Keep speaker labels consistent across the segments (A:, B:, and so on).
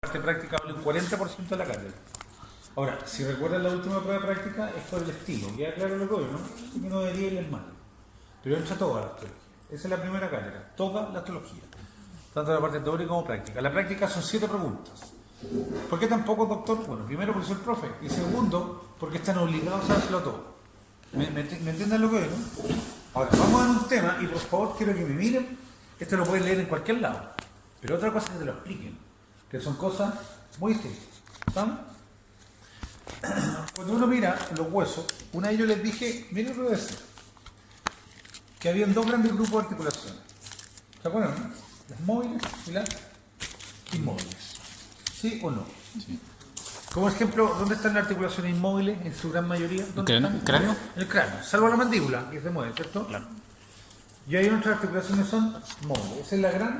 A: parte práctica vale un 40% de la cátedra. Ahora, si recuerdan la última prueba práctica, es por el estilo. Queda claro lo que voy, ¿no? Así que no debería ir mal. Pero entra toda la astrología. Esa es la primera cátedra, toda la astrología. Tanto la parte teórica como práctica. La práctica son 7 preguntas. ¿Por qué tan poco, doctor? Bueno, primero porque soy el profe. Y segundo, porque están obligados a hacerlo todo. ¿Me entienden lo que es, no? Ahora, vamos a dar un tema y por favor quiero que me miren. Esto lo pueden leer en cualquier lado. Pero otra cosa es que te lo expliquen. Que son cosas muy distintas. ¿Estamos? Cuando uno mira los huesos, una de ellos les dije, miren lo que voy a decir, que habían 2 grandes grupos de articulaciones. ¿Se acuerdan? No? Las móviles y las inmóviles. ¿Sí o no?
B: Sí.
A: Como ejemplo, ¿dónde están las articulaciones inmóviles en su gran mayoría? ¿Dónde están?
B: ¿El cráneo?
A: En el cráneo, salvo la mandíbula, que se mueve, ¿cierto?
B: Claro.
A: Y hay otras articulaciones que son móviles. Esa es la gran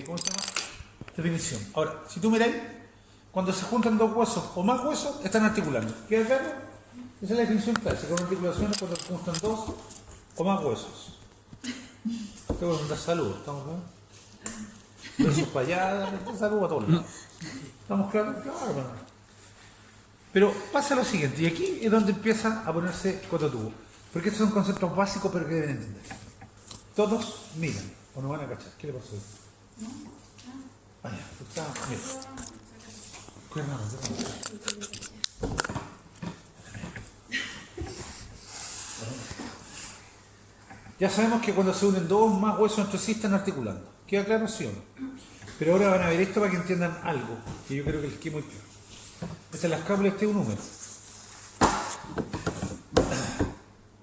A: ¿cómo se llama? Definición. Ahora, si tú miráis, cuando se juntan 2 huesos o más huesos, están articulando. ¿Queda claro? Esa es la definición clásica. Con articulaciones cuando se juntan 2 o más huesos. Tengo que dar salud, ¿estamos bien? Besos para allá, salud a todos lados. ¿Estamos claros? Claro, hermano. Pero pasa lo siguiente, y aquí es donde empieza a ponerse cototubo. Porque estos son conceptos básicos, pero que deben entender. Todos miran, o no van a cachar. ¿Qué le pasó? Ah, ya, está, mira. Ya sabemos que cuando se unen 2 más huesos entre sí están articulando. ¿Queda claro, sí o no? Pero ahora van a ver esto para que entiendan algo, que yo creo que les quede muy claro. Esta es la escápula, este es un húmero.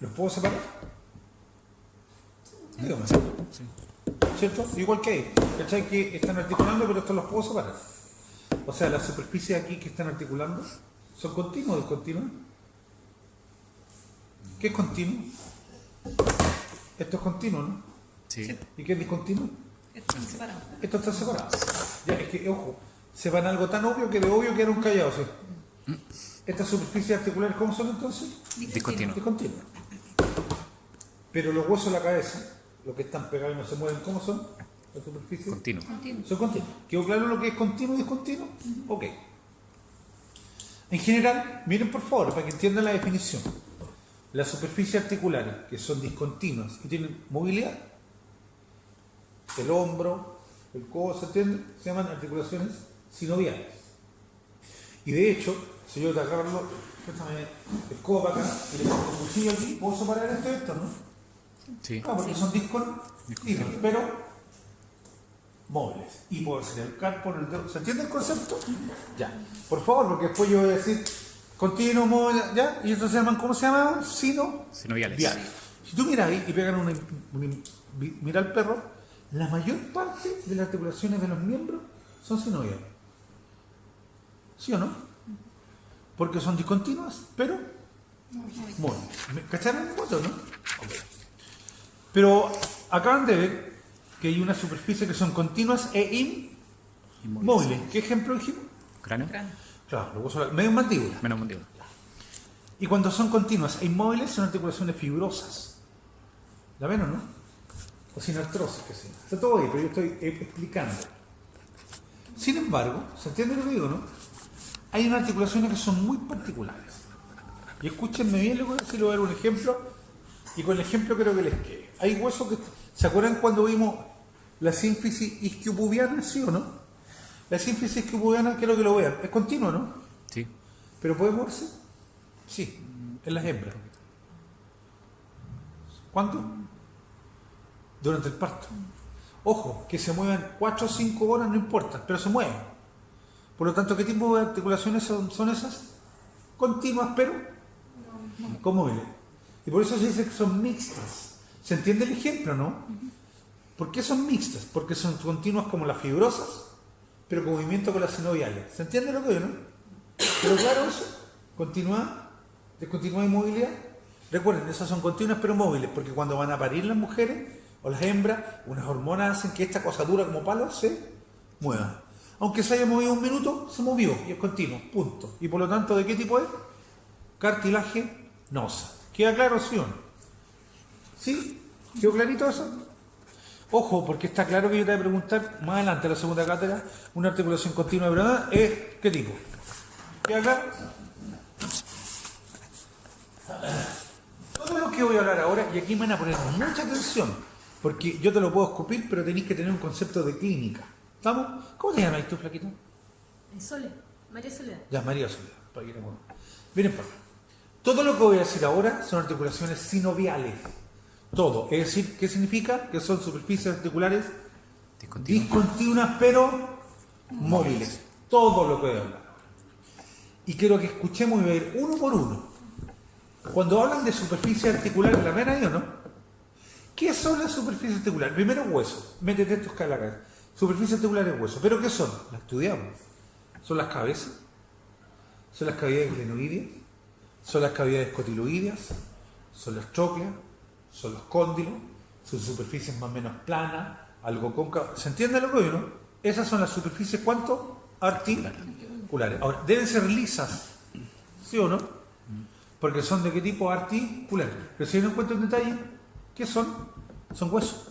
A: ¿Los puedo separar? Dígame.
B: Sí.
A: ¿Cierto? Igual que ahí. ¿Cachai? Que están articulando, pero estos los puedo separar. O sea, las superficies aquí que están articulando son continuos o discontinuos. ¿Qué es continuo? Esto es continuo, ¿no?
B: Sí.
A: ¿Y qué es discontinuo?
C: Están separados.
A: Esto está separado. Ya, es que, ojo, se van a algo tan obvio que de obvio quedaron callados. ¿Sí? Estas superficies articulares, ¿cómo son entonces?
B: Discontinuo.
A: Discontinuos. Pero los huesos de la cabeza, los que están pegados y no se mueven, ¿cómo son? Las superficies.
B: Continuo.
A: Son continuos. ¿Quedó claro lo que es continuo y discontinuo? Ok. En general, miren por favor, para que entiendan la definición. Las superficies articulares, que son discontinuas y tienen movilidad, el hombro, el codo, ¿se entiende? Se llaman articulaciones sinoviales. Y de hecho, si yo te agarro el codo para acá y le pongo un cuchillo aquí, puedo separar esto y esto, ¿no?
B: Sí.
A: Ah, porque son discontinuos, pero móviles. Y puedo hacer el campo, el dedo. ¿Se entiende el concepto? Ya. Por favor, porque después yo voy a decir continuo, móvil, ¿ya? Y estos se llaman, ¿cómo se llaman?
B: Sinoviales.
A: Viales. Si tú miras ahí y pegan mira al perro, la mayor parte de las articulaciones de los miembros son sinoviales. ¿Sí o no? Porque son discontinuas, pero móviles. ¿Cacharon el voto, no? Okay. Pero acaban de ver que hay una superficie que son continuas e inmóviles. ¿Qué ejemplo dijimos?
B: Cráneo.
A: Claro, los huesos medio mandíbula.
B: Menos mandíbula.
A: Y cuando son continuas e inmóviles son articulaciones fibrosas. ¿La ven o no? O sin artrosis, que sea. Está todo ahí, pero yo estoy explicando. Sin embargo, ¿se entiende lo que digo, no? Hay unas articulaciones que son muy particulares. Y escúchenme bien lo que voy a decir, voy a dar un ejemplo. Y con el ejemplo creo que les quede. Hay huesos que... ¿Se acuerdan cuando vimos la sínfisis isquiopubiana, sí o no? La sínfisis isquiopubiana, quiero que lo vean. Es continuo, ¿no?
B: Sí.
A: ¿Pero puede moverse? Sí, en las hembras. ¿Cuándo? Durante el parto. Ojo, que se muevan 4 o 5 horas no importa, pero se mueven. Por lo tanto, ¿qué tipo de articulaciones son esas? Continuas, pero con móviles. Y por eso se dice que son mixtas. ¿Se entiende el ejemplo, no? ¿Por qué son mixtas? Porque son continuas como las fibrosas, pero con movimiento con las sinoviales. ¿Se entiende lo que digo, no? Pero claro eso, continua, descontinua y movilidad. Recuerden, esas son continuas pero móviles, porque cuando van a parir las mujeres o las hembras, unas hormonas hacen que esta cosa dura como palo se mueva. Aunque se haya movido 1 minuto, se movió y es continuo, punto. Y por lo tanto, ¿de qué tipo es? Cartilaginosa. ¿Queda claro, sí o no? ¿Sí? ¿Quedó clarito eso? Ojo, porque está claro que yo te voy a preguntar más adelante, en la segunda cátedra, una articulación continua de verdad es ¿qué tipo? ¿Queda claro? Todo lo que voy a hablar ahora, y aquí me van a poner mucha atención, porque yo te lo puedo escupir, pero tenéis que tener un concepto de clínica. ¿Estamos? ¿Cómo te llamas tú, flaquito?
C: Sole, María Soledad.
A: Ya, María Soledad, para ir a modo. Miren para acá. Todo lo que voy a decir ahora son articulaciones sinoviales. Todo. Es decir, ¿qué significa? Que son superficies articulares discontinuas, pero móviles. Todo lo que voy a hablar. Y quiero que escuchemos y ver uno por uno. Cuando hablan de superficie articular, ¿la ven ahí o no? ¿Qué son las superficies articulares? Primero, hueso. Métete estos acá en la cabeza. Superficie articular es hueso. ¿Pero qué son? Las estudiamos. Son las cabezas. Son las cavidades glenoideas. Son las cavidades cotiloideas. Son las trócleas. Son los cóndilos. Son superficies más o menos planas. Algo cóncavas. ¿Se entiende lo que digo, no? Esas son las superficies, ¿cuánto? Articulares. Ahora, deben ser lisas. ¿Sí o no? Porque son de qué tipo articulares. Pero si no encuentro un detalle, ¿qué son? Son huesos.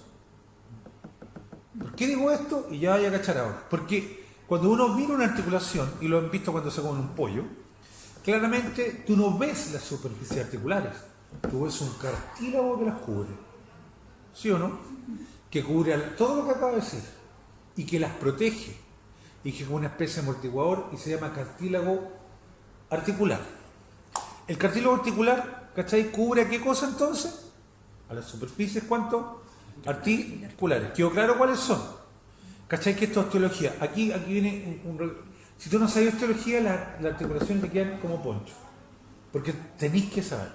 A: ¿Por qué digo esto? Y ya vaya a cachar ahora. Porque cuando uno mira una articulación, y lo han visto cuando se come un pollo, claramente tú no ves las superficies articulares. Tú ves un cartílago que las cubre. ¿Sí o no? Que cubre todo lo que acabo de decir. Y que las protege. Y que es una especie de amortiguador y se llama cartílago articular. El cartílago articular, ¿cachai? ¿Cubre a qué cosa entonces? A las superficies, ¿cuánto? Articulares. ¿Quedó claro cuáles son? ¿Cachai? Que esto es osteología. Aquí viene si tú no sabes osteología, las articulaciones te quedan como poncho. Porque tenéis que saber.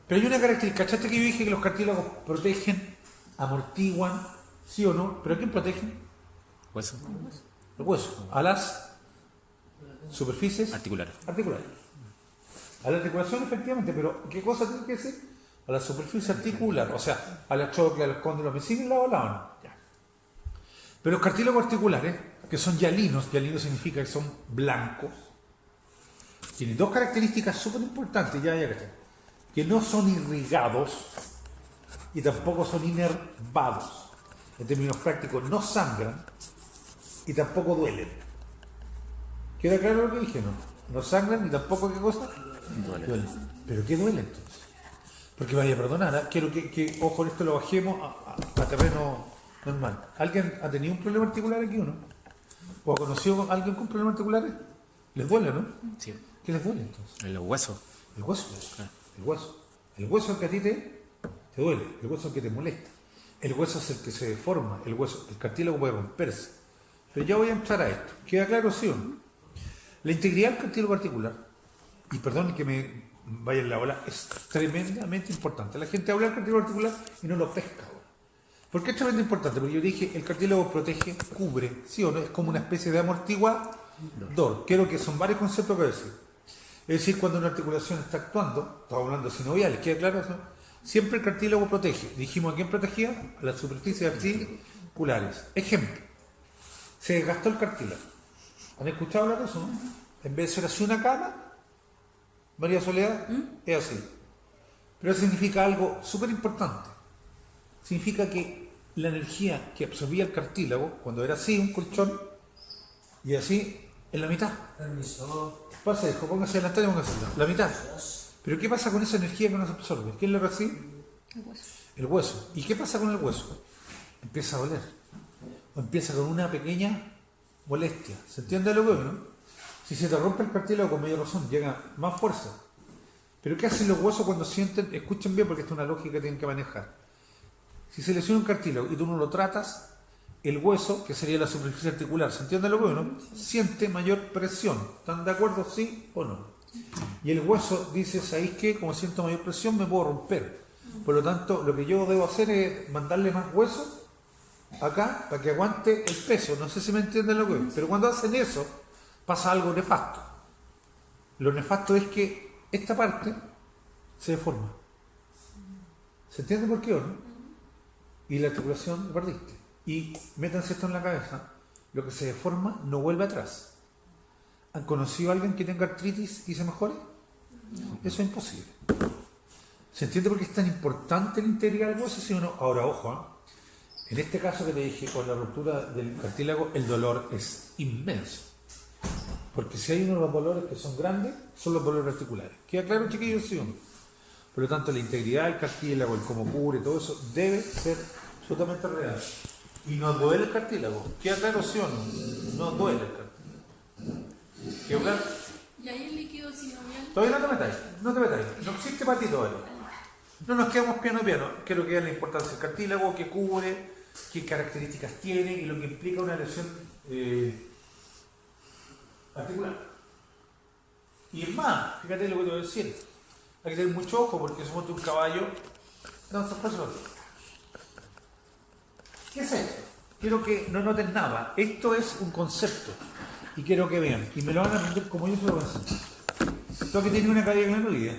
A: Pero hay una característica. ¿Cachaste que yo dije que los cartílagos protegen, amortiguan, sí o no? ¿Pero a quién protegen?
B: Hueso.
A: El hueso. A las superficies
B: Articulares.
A: A la articulación, efectivamente, pero ¿qué cosa tiene que decir? A la superficie articular, o sea, a la tróclea, a los cóndilos, ¿me siguen lado a lado o no? Ya. Pero los cartílagos articulares, que son hialinos significa que son blancos, tienen dos características súper importantes, que no son irrigados y tampoco son inervados. En términos prácticos, no sangran y tampoco duelen. ¿Queda claro lo que dije? No sangran y tampoco, ¿qué cosa? Duele. ¿Pero qué duele entonces? Porque vaya a perdonar, ¿eh? Quiero que ojo, esto lo bajemos a terreno normal. ¿Alguien ha tenido un problema articular aquí o no? ¿O ha conocido a alguien con problemas articulares? ¿Les duele, no?
B: Sí.
A: ¿Qué les duele entonces?
B: El hueso.
A: El hueso.
B: Claro.
A: El hueso. El hueso es el que a ti te duele, el hueso es el que te molesta. El hueso es el que se deforma, el cartílago puede romperse. Pero ya voy a entrar a esto. ¿Queda claro, sí o no? La integridad del cartílago articular, y perdón que me vaya en la ola, es tremendamente importante. La gente habla del cartílago articular y no lo pesca. ¿Por qué es tremendamente importante? Porque yo dije, el cartílago protege, cubre, ¿sí o no? Es como una especie de amortiguador. Quiero que son varios conceptos que decir. Es decir, cuando una articulación está actuando, estamos hablando de sinoviales, ¿queda claro eso? Siempre el cartílago protege. Dijimos, ¿a quién protegía? A las superficies articulares. Ejemplo, se desgastó el cartílago. ¿Han escuchado hablar de eso, no? En vez de ser así una cama, María Soledad, es así. Pero eso significa algo súper importante. Significa que la energía que absorbía el cartílago, cuando era así, un colchón, y así, en la mitad.
D: Permiso.
A: Pasa, hijo, póngase adelante y póngase adelante. La mitad. Pero ¿qué pasa con esa energía que no se absorbe? ¿Quién la recibe?
C: El hueso.
A: El hueso. ¿Y qué pasa con el hueso? Empieza a doler. O empieza con una pequeña molestia. ¿Se entiende lo que veo, no? Si se te rompe el cartílago, con mayor razón, llega más fuerza. Pero ¿qué hacen los huesos cuando sienten? Escuchen bien porque esta es una lógica que tienen que manejar. Si se lesiona un cartílago y tú no lo tratas, el hueso, que sería la superficie articular, ¿se entiende lo que veo, no? Siente mayor presión. ¿Están de acuerdo, sí o no? Y el hueso dice, ¿sabéis qué? Como siento mayor presión, me puedo romper. Por lo tanto, lo que yo debo hacer es mandarle más hueso acá para que aguante el peso. No sé si me entienden lo que veo. Pero cuando hacen eso, pasa algo nefasto. Lo nefasto es que esta parte se deforma. ¿Se entiende por qué o no? Y la articulación lo perdiste. Y métanse esto en la cabeza. Lo que se deforma no vuelve atrás. ¿Han conocido a alguien que tenga artritis y se mejore? No. Eso es imposible. ¿Se entiende por qué es tan importante la integridad del hueso? ¿Sí o no? Ahora, ojo, En este caso que te dije, con la ruptura del cartílago, el dolor es inmenso. Porque si hay uno de los dolores que son grandes, son los dolores articulares. ¿Queda claro, chiquillos, sí o no? Por lo tanto, la integridad del cartílago, el cómo cubre, todo eso, debe ser absolutamente real. Y no duele el cartílago. ¿Queda claro, sí o no? No duele el cartílago. ¿Queda claro?
C: ¿Y ahí el líquido sinovial?
A: Todavía no te metáis, no te metáis. No existe para ti todavía. No nos quedamos piano y piano. Quiero que vean la importancia del cartílago, qué cubre, qué características tiene y lo que implica una lesión articular. Y es más, fíjate lo que te voy a decir. Hay que tener mucho ojo porque somos de un caballo. No, se pasa. ¿Qué es esto? Quiero que no noten nada. Esto es un concepto. Y quiero que vean. Y me lo van a aprender como yo se lo voy a enseñar. Esto que tiene una cavidad glenoidea.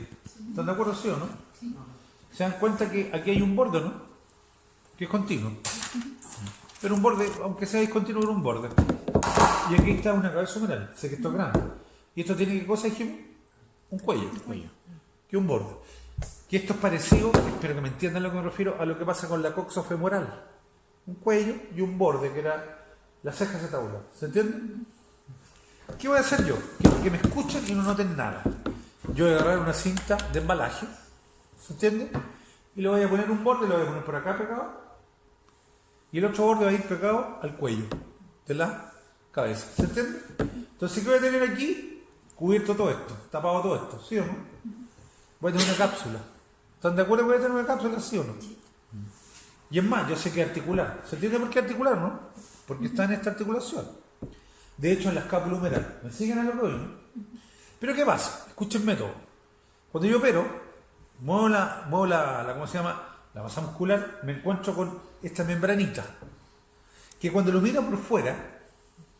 A: ¿Están de acuerdo, sí o no?
C: Sí.
A: Se dan cuenta que aquí hay un borde, ¿no? Que es continuo. Pero un borde, aunque sea discontinuo, es un borde. Y aquí está una cabeza humeral. Sé que esto es grande. ¿Y esto tiene qué cosa, dijimos? Un cuello. Que un borde. Que esto es parecido, espero que me entiendan a lo que me refiero, a lo que pasa con la coxofemoral. Un cuello y un borde, que era la ceja acetabular. ¿Se entiende? ¿Qué voy a hacer yo? Quiero que me escuchen y no noten nada. Yo voy a agarrar una cinta de embalaje, ¿se entiende? Y le voy a poner un borde, lo voy a poner por acá pegado, y el otro borde va a ir pegado al cuello de la cabeza, ¿se entiende? Entonces, ¿qué voy a tener aquí? Cubierto todo esto, tapado todo esto, ¿sí o no? Voy a tener una cápsula. ¿Están de acuerdo que voy a tener una cápsula, sí o no? Y es más, yo sé que es articular. ¿Se entiende por qué articular, no? Porque está en esta articulación. De hecho, en la escápula humeral. ¿Me siguen a lo que voy, no? Pero ¿qué pasa? Escúchenme todo. Cuando yo opero, muevo la ¿cómo se llama? La masa muscular, me encuentro con esta membranita. Que cuando lo miro por fuera,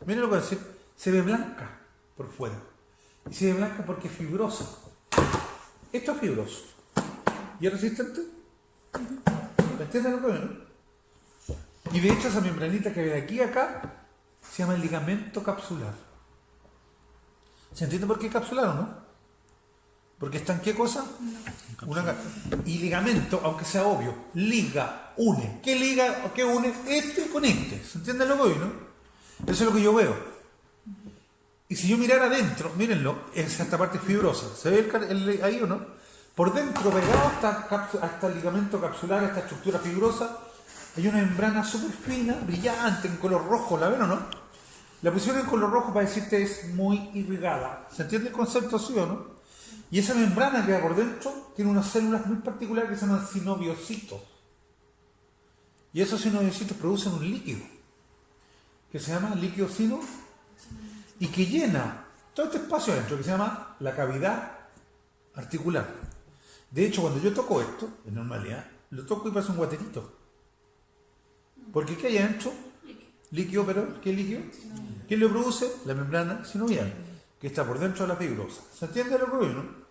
A: miren lo que voy a decir, se ve blanca por fuera. Y se ve blanca porque es fibrosa. Esto es fibroso. ¿Y es resistente? ¿Me entienden lo que veo, no? Y de hecho esa membranita que ve de aquí a acá se llama el ligamento capsular. ¿Se entiende por qué capsular o no? Porque está en qué cosa? Y ligamento, aunque sea obvio, liga, une. ¿Qué liga o qué une este con este? ¿Se entiende lo que veo, no? Eso es lo que yo veo. Y si yo mirara adentro, mírenlo, es esta parte fibrosa. ¿Se ve ahí o no? Por dentro, pegado hasta el ligamento capsular, a esta estructura fibrosa, hay una membrana súper fina, brillante, en color rojo, ¿la ven o no? La pusieron en color rojo para decirte es muy irrigada. ¿Se entiende el concepto, sí o no? Y esa membrana que va por dentro tiene unas células muy particulares que se llaman sinoviocitos. Y esos sinoviocitos producen un líquido, que se llama líquido sino, y que llena todo este espacio adentro, que se llama la cavidad articular. De hecho, cuando yo toco esto, en normalidad, lo toco y pasa un guaterito. Porque ¿qué hay adentro? Líquido, pero ¿qué líquido? ¿Quién lo produce? La membrana sinovial, que está por dentro de la fibrosa. ¿Se entiende lo que veo, no?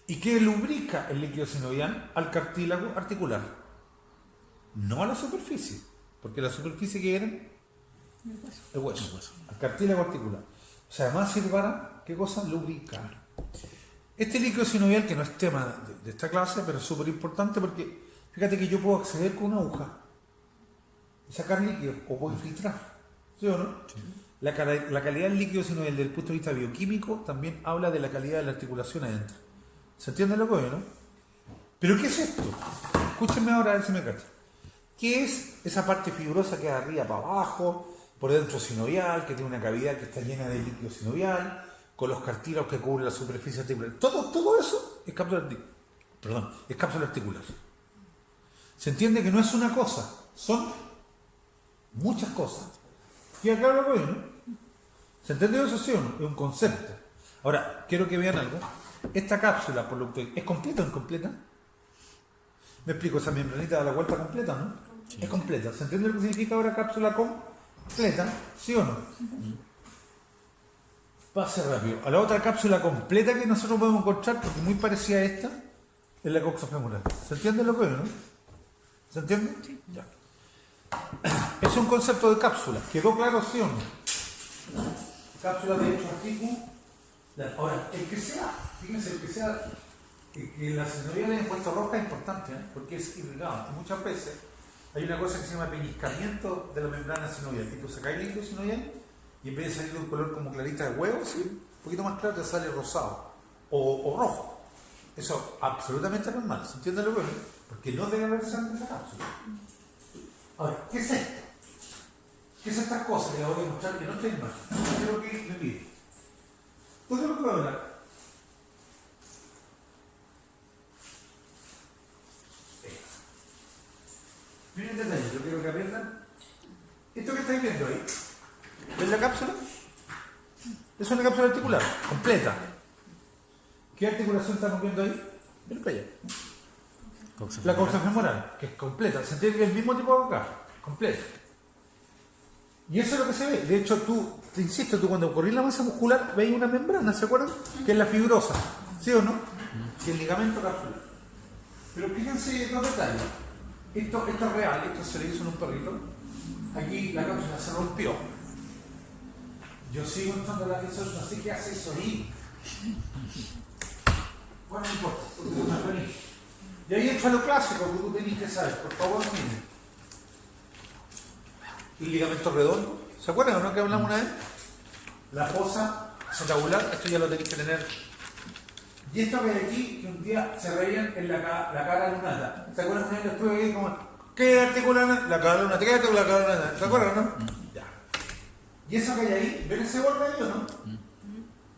A: ¿Y qué lubrica el líquido sinovial? Al cartílago articular. No a la superficie, porque la superficie que era el hueso. Al cartílago articular. O sea, además sirve para, ¿qué cosa? Lubricar. Este líquido sinovial, que no es tema de esta clase, pero es súper importante porque fíjate que yo puedo acceder con una aguja y sacar líquido, o puedo infiltrar, ¿sí o no? Sí. La calidad del líquido sinovial desde el punto de vista bioquímico también habla de la calidad de la articulación adentro. ¿Se entiende lo que veo, no? ¿Pero qué es esto? Escúchenme ahora a ver si me cachan. ¿Qué es esa parte fibrosa que es arriba para abajo, por dentro sinovial, que tiene una cavidad que está llena de líquido sinovial, con los cartílagos que cubren la superficie articular? Todo eso es cápsula articular. Se entiende que no es una cosa, son muchas cosas. ¿Y acá lo ven, no? ¿Se entiende eso, sí o no? Es un concepto. Ahora, quiero que vean algo. Esta cápsula, por lo que ¿es completa o incompleta? Me explico, esa membranita da la vuelta completa, ¿no? Sí. Es completa. ¿Se entiende lo que significa ahora cápsula completa? ¿Sí o no? Pase rápido. A la otra cápsula completa que nosotros podemos encontrar, porque es muy parecida a esta, es la coxofemoral. ¿Se entiende lo que veo, no? ¿Se entiende? Sí. Ya. Es un concepto de cápsula. ¿Quedó claro, sí o no? Cápsula de hecho artículo. Ahora, el que sea, fíjense, el que sea, que la sinovial en puesto roja es importante, ¿eh? Porque es irrigado. Muchas veces hay una cosa que se llama pellizcamiento de la membrana sinovial, que tú sacas el líquido sinovial y en vez de salir de un color como clarita de huevo, ¿sí? Un poquito más claro, te sale rosado o rojo. Eso absolutamente normal, ¿se entiende lo que es? Porque no debe haber sangre en la cápsula. Ahora, ¿qué es esto? ¿Qué es estas cosas que les voy a mostrar que no estoy mal? Quiero que me piden. Todo lo que voy a hablar. Miren el detalle, yo quiero que aprendan. Esto que estáis viendo ahí, ¿ven la cápsula? Es una cápsula articular, completa. ¿Qué articulación estamos viendo ahí? Miren para allá. La coxa femoral, que es completa. Se entiende que es el mismo tipo de acá, completa. Y eso es lo que se ve. De hecho, te insisto, tú cuando corrís la masa muscular veis una membrana, ¿se acuerdan? Que es la fibrosa, ¿sí o no? Y el ligamento capsular. Pero fíjense dos detalles. Esto es real, esto se le hizo en un perrito. Aquí la cápsula se rompió. Yo sigo entrando la accesorio, no sé qué hace eso ahí. Bueno, no importa, porque es una venir. Y ahí entra lo clásico que tú tenés que saber, por favor, miren. El ligamento redondo, ¿se acuerdan o no que hablamos una vez? La fosa acetabular, esto ya lo tenéis que tener. Y esto que hay aquí, que un día se reían en la cara lunata. ¿Se acuerdan una vez después ahí como, ¿qué articulan? La cara lunata, ¿qué articulan la cara lunata? ¿Se acuerdan o no? Ya. Y eso que hay ahí, ¿ven ese borde ahí o no?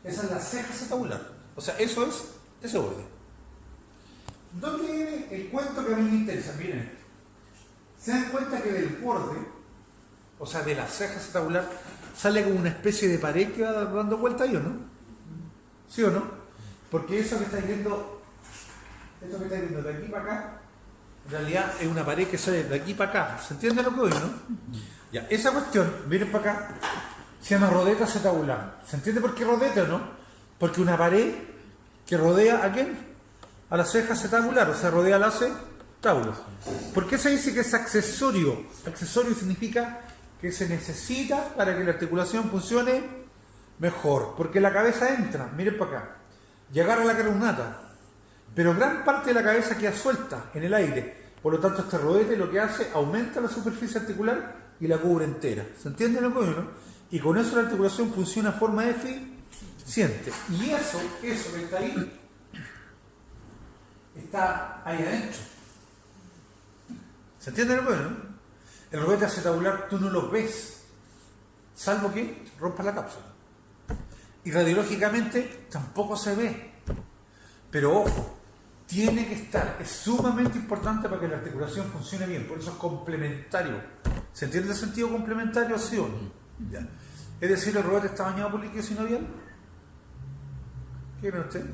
A: Esa es la ceja acetabular. O sea, eso es ese borde. ¿Dónde viene el cuento que a mí me interesa? Miren, se dan cuenta que del borde, o sea, de la ceja acetabular, sale como una especie de pared que va dando vuelta ahí, ¿o no? ¿Sí o no? Porque eso que estáis viendo, de aquí para acá, en realidad es una pared que sale de aquí para acá. ¿Se entiende lo que voy, no? Ya, esa cuestión, miren para acá, se llama rodeta acetabular. ¿Se entiende por qué rodeta o no? Porque una pared que rodea ¿a quién? A la ceja acetabular, o sea, rodea al acetábulo. ¿Por qué se dice que es accesorio? Accesorio significa que se necesita para que la articulación funcione mejor. Porque la cabeza entra, miren para acá, y agarra la cara lunata. Pero gran parte de la cabeza queda suelta en el aire. Por lo tanto, este rodete lo que hace, aumenta la superficie articular y la cubre entera. ¿Se entiende lo que es, no? Y con eso la articulación funciona de forma eficiente. Y eso que está ahí, está ahí adentro. ¿Se entiende lo que es, no? El rodete acetabular tú no lo ves, salvo que rompas la cápsula. Y radiológicamente tampoco se ve. Pero ojo, tiene que estar, es sumamente importante para que la articulación funcione bien, por eso es complementario. ¿Se entiende el sentido complementario, sí o no? Ya. Es decir, el rodete está bañado por líquido sinovial. ¿Qué cree usted?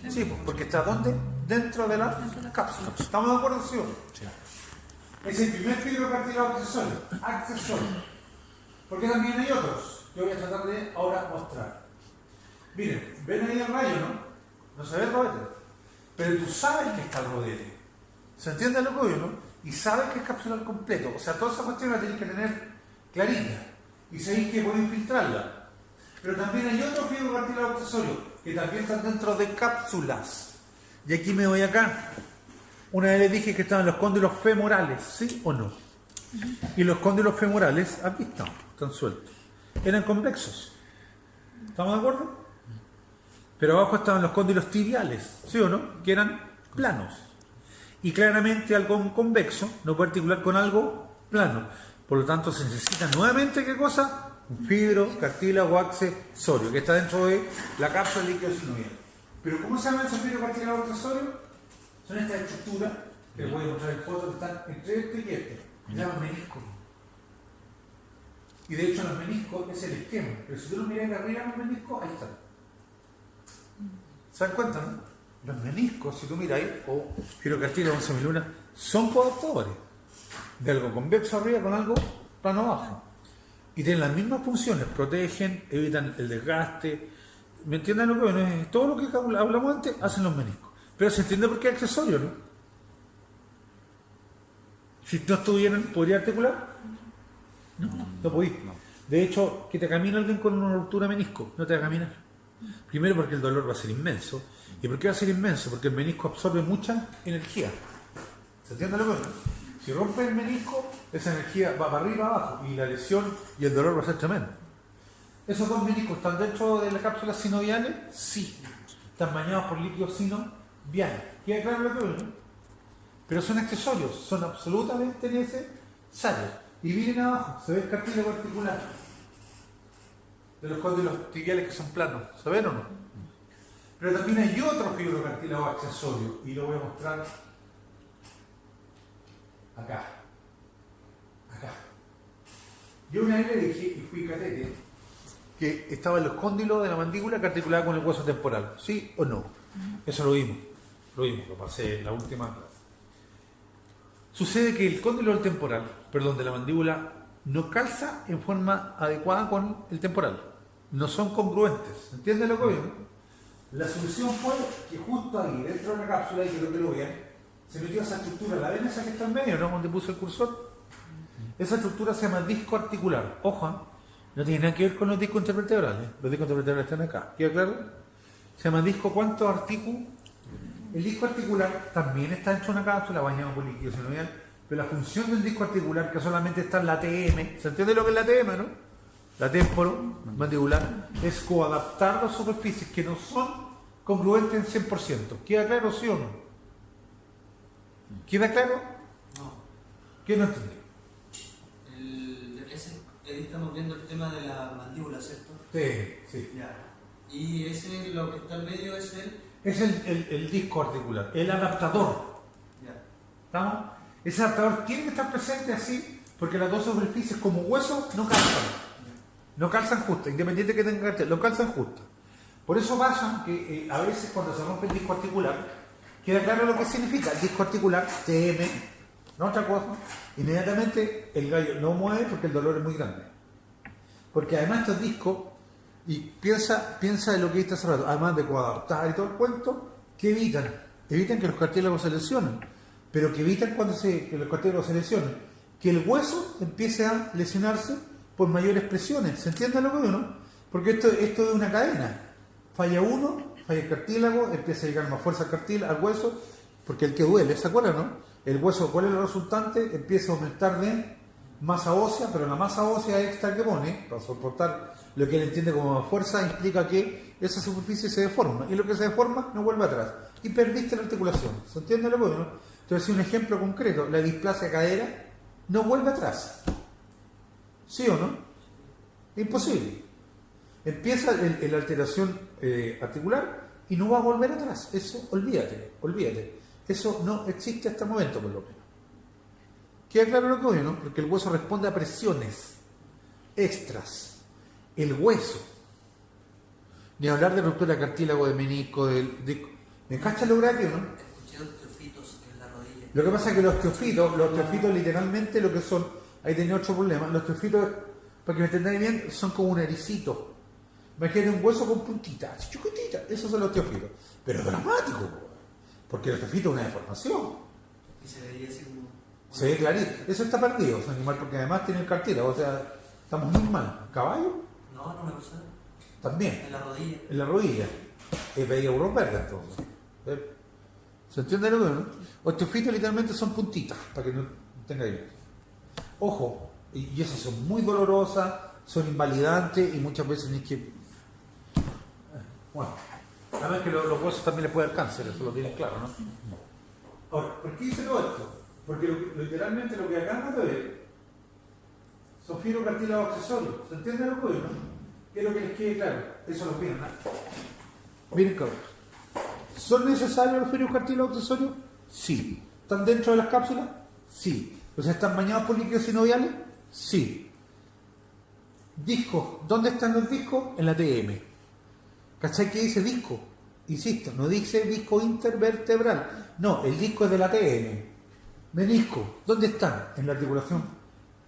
A: Sí, porque está ¿dónde? Dentro de la cápsula. ¿Estamos de acuerdo, sí o no?
B: Sí.
A: Es el primer fibrocartílago accesorio. Porque también hay otros. Yo voy a tratar de ahora mostrar. Miren, ven ahí el rayo, ¿no? No se ve el rodete. Pero tú sabes que está el rodete. ¿Se entiende lo que digo, no? Y sabes que es capsular completo. O sea, toda esa cuestión la tenéis que tener clarita. Y sabéis que podéis filtrarla. Pero también hay otros fibrocartílagos accesorios que también están dentro de cápsulas. Y aquí me voy acá. Una vez les dije que estaban los cóndilos femorales, ¿sí o no? Y los cóndilos femorales, aquí están sueltos. Eran convexos. ¿Estamos de acuerdo? Pero abajo estaban los cóndilos tibiales, ¿sí o no? Que eran planos. Y claramente algo convexo no puede articular con algo plano. Por lo tanto, se necesita nuevamente, ¿qué cosa? Un fibrocartílago accesorio, que está dentro de la cápsula líquido sinovial. Pero ¿cómo se llaman esos fibrocartílagos accesorios? Son estas estructuras, que les voy a mostrar en fotos, que están entre este y este. Se llaman meniscos. Y de hecho los meniscos es el esquema. Pero si tú los miras de arriba, los meniscos, ahí están. ¿Se dan cuenta, no? Los meniscos, si tú miras ahí, o fibrocartílagos en semiluna, son coadaptadores. De algo convexo arriba con algo plano abajo. Y tienen las mismas funciones, protegen, evitan el desgaste. ¿Me entienden lo que no es? Todo lo que hablamos antes hacen los meniscos. Pero se entiende por qué es accesorio, ¿no? Si no estuvieran, ¿podría articular? No podía. De hecho, que te camine alguien con una ruptura menisco, no te va a caminar. Primero porque el dolor va a ser inmenso. ¿Y por qué va a ser inmenso? Porque el menisco absorbe mucha energía. ¿Se entiende lo que es? Si rompes el menisco, esa energía va para arriba y para abajo, y la lesión y el dolor va a ser tremendo. ¿Esos dos meniscos están dentro de las cápsulas sinoviales? Sí. Están bañados por líquidos sinoviales. ¿Queda claro lo que veo, no? Pero son accesorios, son absolutamente necesarios. Y miren abajo, se ve el cartílago articular de los cóndilos tibiales que son planos. ¿Se ven o no? Pero también hay otro fibrocartílago accesorio, y lo voy a mostrar acá. Acá. Yo una vez le dije, y fui catete, que estaba en los cóndilos de la mandíbula que articulaba con el hueso temporal. ¿Sí o no? Eso lo vimos, lo pasé en la última clase. Sucede que el cóndilo del temporal, de la mandíbula, no calza en forma adecuada con el temporal. No son congruentes. ¿Entienden lo que veo? La solución fue que justo ahí, dentro de la cápsula, y quiero que lo vean, se metió esa estructura, la ven esa que está en medio, ¿no? Donde puse el cursor. Esa estructura se llama disco articular. Ojo, ¿eh? No tiene nada que ver con los discos intervertebrales. Los discos intervertebrales están acá. ¿Queda claro? Se llama disco ¿cuánto artículo? El disco articular también está dentro de una cápsula bañado por líquido sinovial, pero la función del disco articular, que solamente está en la TM, ¿se entiende lo que es la TM, no? La temporomandibular, es coadaptar las superficies que no son congruentes en 100%. ¿Queda claro, sí o no? ¿Queda claro?
D: No.
A: ¿Qué no entendí?
D: Ahí estamos viendo el tema de la mandíbula, ¿cierto?
A: Sí.
D: Ya. Y ese, lo que está en medio es el...
A: Es el disco articular, el adaptador.
D: Ya.
A: ¿Estamos? Ese adaptador tiene que estar presente así, porque las dos superficies como hueso no calzan. No calzan justo, independiente que tengan cartel, no calzan justo. Por eso pasa que a veces cuando se rompe el disco articular, queda claro lo que significa. El disco articular, TM, no otra cosa, inmediatamente el gallo no mueve porque el dolor es muy grande. Porque además estos discos, y piensa en lo que viste hace rato, además de coadaptar y todo el cuento, ¿qué evitan? Evitan que los cartílagos se lesionen. Pero que evitan que los cartílagos se lesionen, que el hueso empiece a lesionarse por mayores presiones. ¿Se entiende lo que veo, no? Porque esto es una cadena. Falla uno, falla el cartílago, empieza a llegar más fuerza al hueso, porque el que duele, ¿se acuerdan, no? El hueso, ¿cuál es el resultante? Empieza a aumentar de masa ósea, pero la masa ósea extra que pone, para soportar lo que él entiende como fuerza, implica que esa superficie se deforma, y lo que se deforma no vuelve atrás, y perdiste la articulación. ¿Se entiende lo que veo, no? Entonces, un ejemplo concreto, la displasia cadera no vuelve atrás. ¿Sí o no? Imposible. Empieza la alteración articular y no va a volver atrás. Eso, olvídate. Eso no existe hasta el momento, por lo menos. ¿Queda claro lo que veo, no? Porque el hueso responde a presiones extras. El hueso. Ni hablar de ruptura de cartílago, de menisco, ¿me cachas lo grave, no?
D: Escuché osteofitos en la rodilla.
A: Lo que pasa es que los osteofitos literalmente lo que son, ahí tenía otro problema, los osteofitos, para que me entendáis bien, son como un ericito. Imagínate un hueso con puntitas, chiquititas, esos son los osteofitos. Pero es dramático, porque el osteofito es una deformación.
D: Y se veía así como...
A: Se ve clarito. Eso está perdido, ese animal, porque además tiene el cartílago, o sea, estamos muy mal. ¿Caballo?
D: No me pasa.
A: También.
D: En la rodilla.
A: En la rodilla. Es veía verde entonces. ¿Se entiende lo que no? Osteofitos literalmente son puntitas, para que no tenga idea. Ojo, y esas son muy dolorosas, son invalidantes y muchas veces ni que... Bueno, además que los huesos también les puede dar cáncer, eso lo tienen claro, ¿no? Ahora, ¿por qué hice todo esto? Porque literalmente lo que acabamos de ver son fibrocartílagos accesorios. ¿Se entiende lo que digo, no? ¿Qué es lo que les quede claro? Eso lo piden, ¿no? Miren, cabrón. ¿Son necesarios los fibrocartílagos accesorios? Sí. ¿Están dentro de las cápsulas? Sí. O sea, ¿están bañados por líquidos sinoviales? Sí. Discos. ¿Dónde están los discos? En la TM. ¿Cachai qué dice disco? Insisto, no dice disco intervertebral. No, el disco es de la TM. Menisco. ¿Dónde están? En la articulación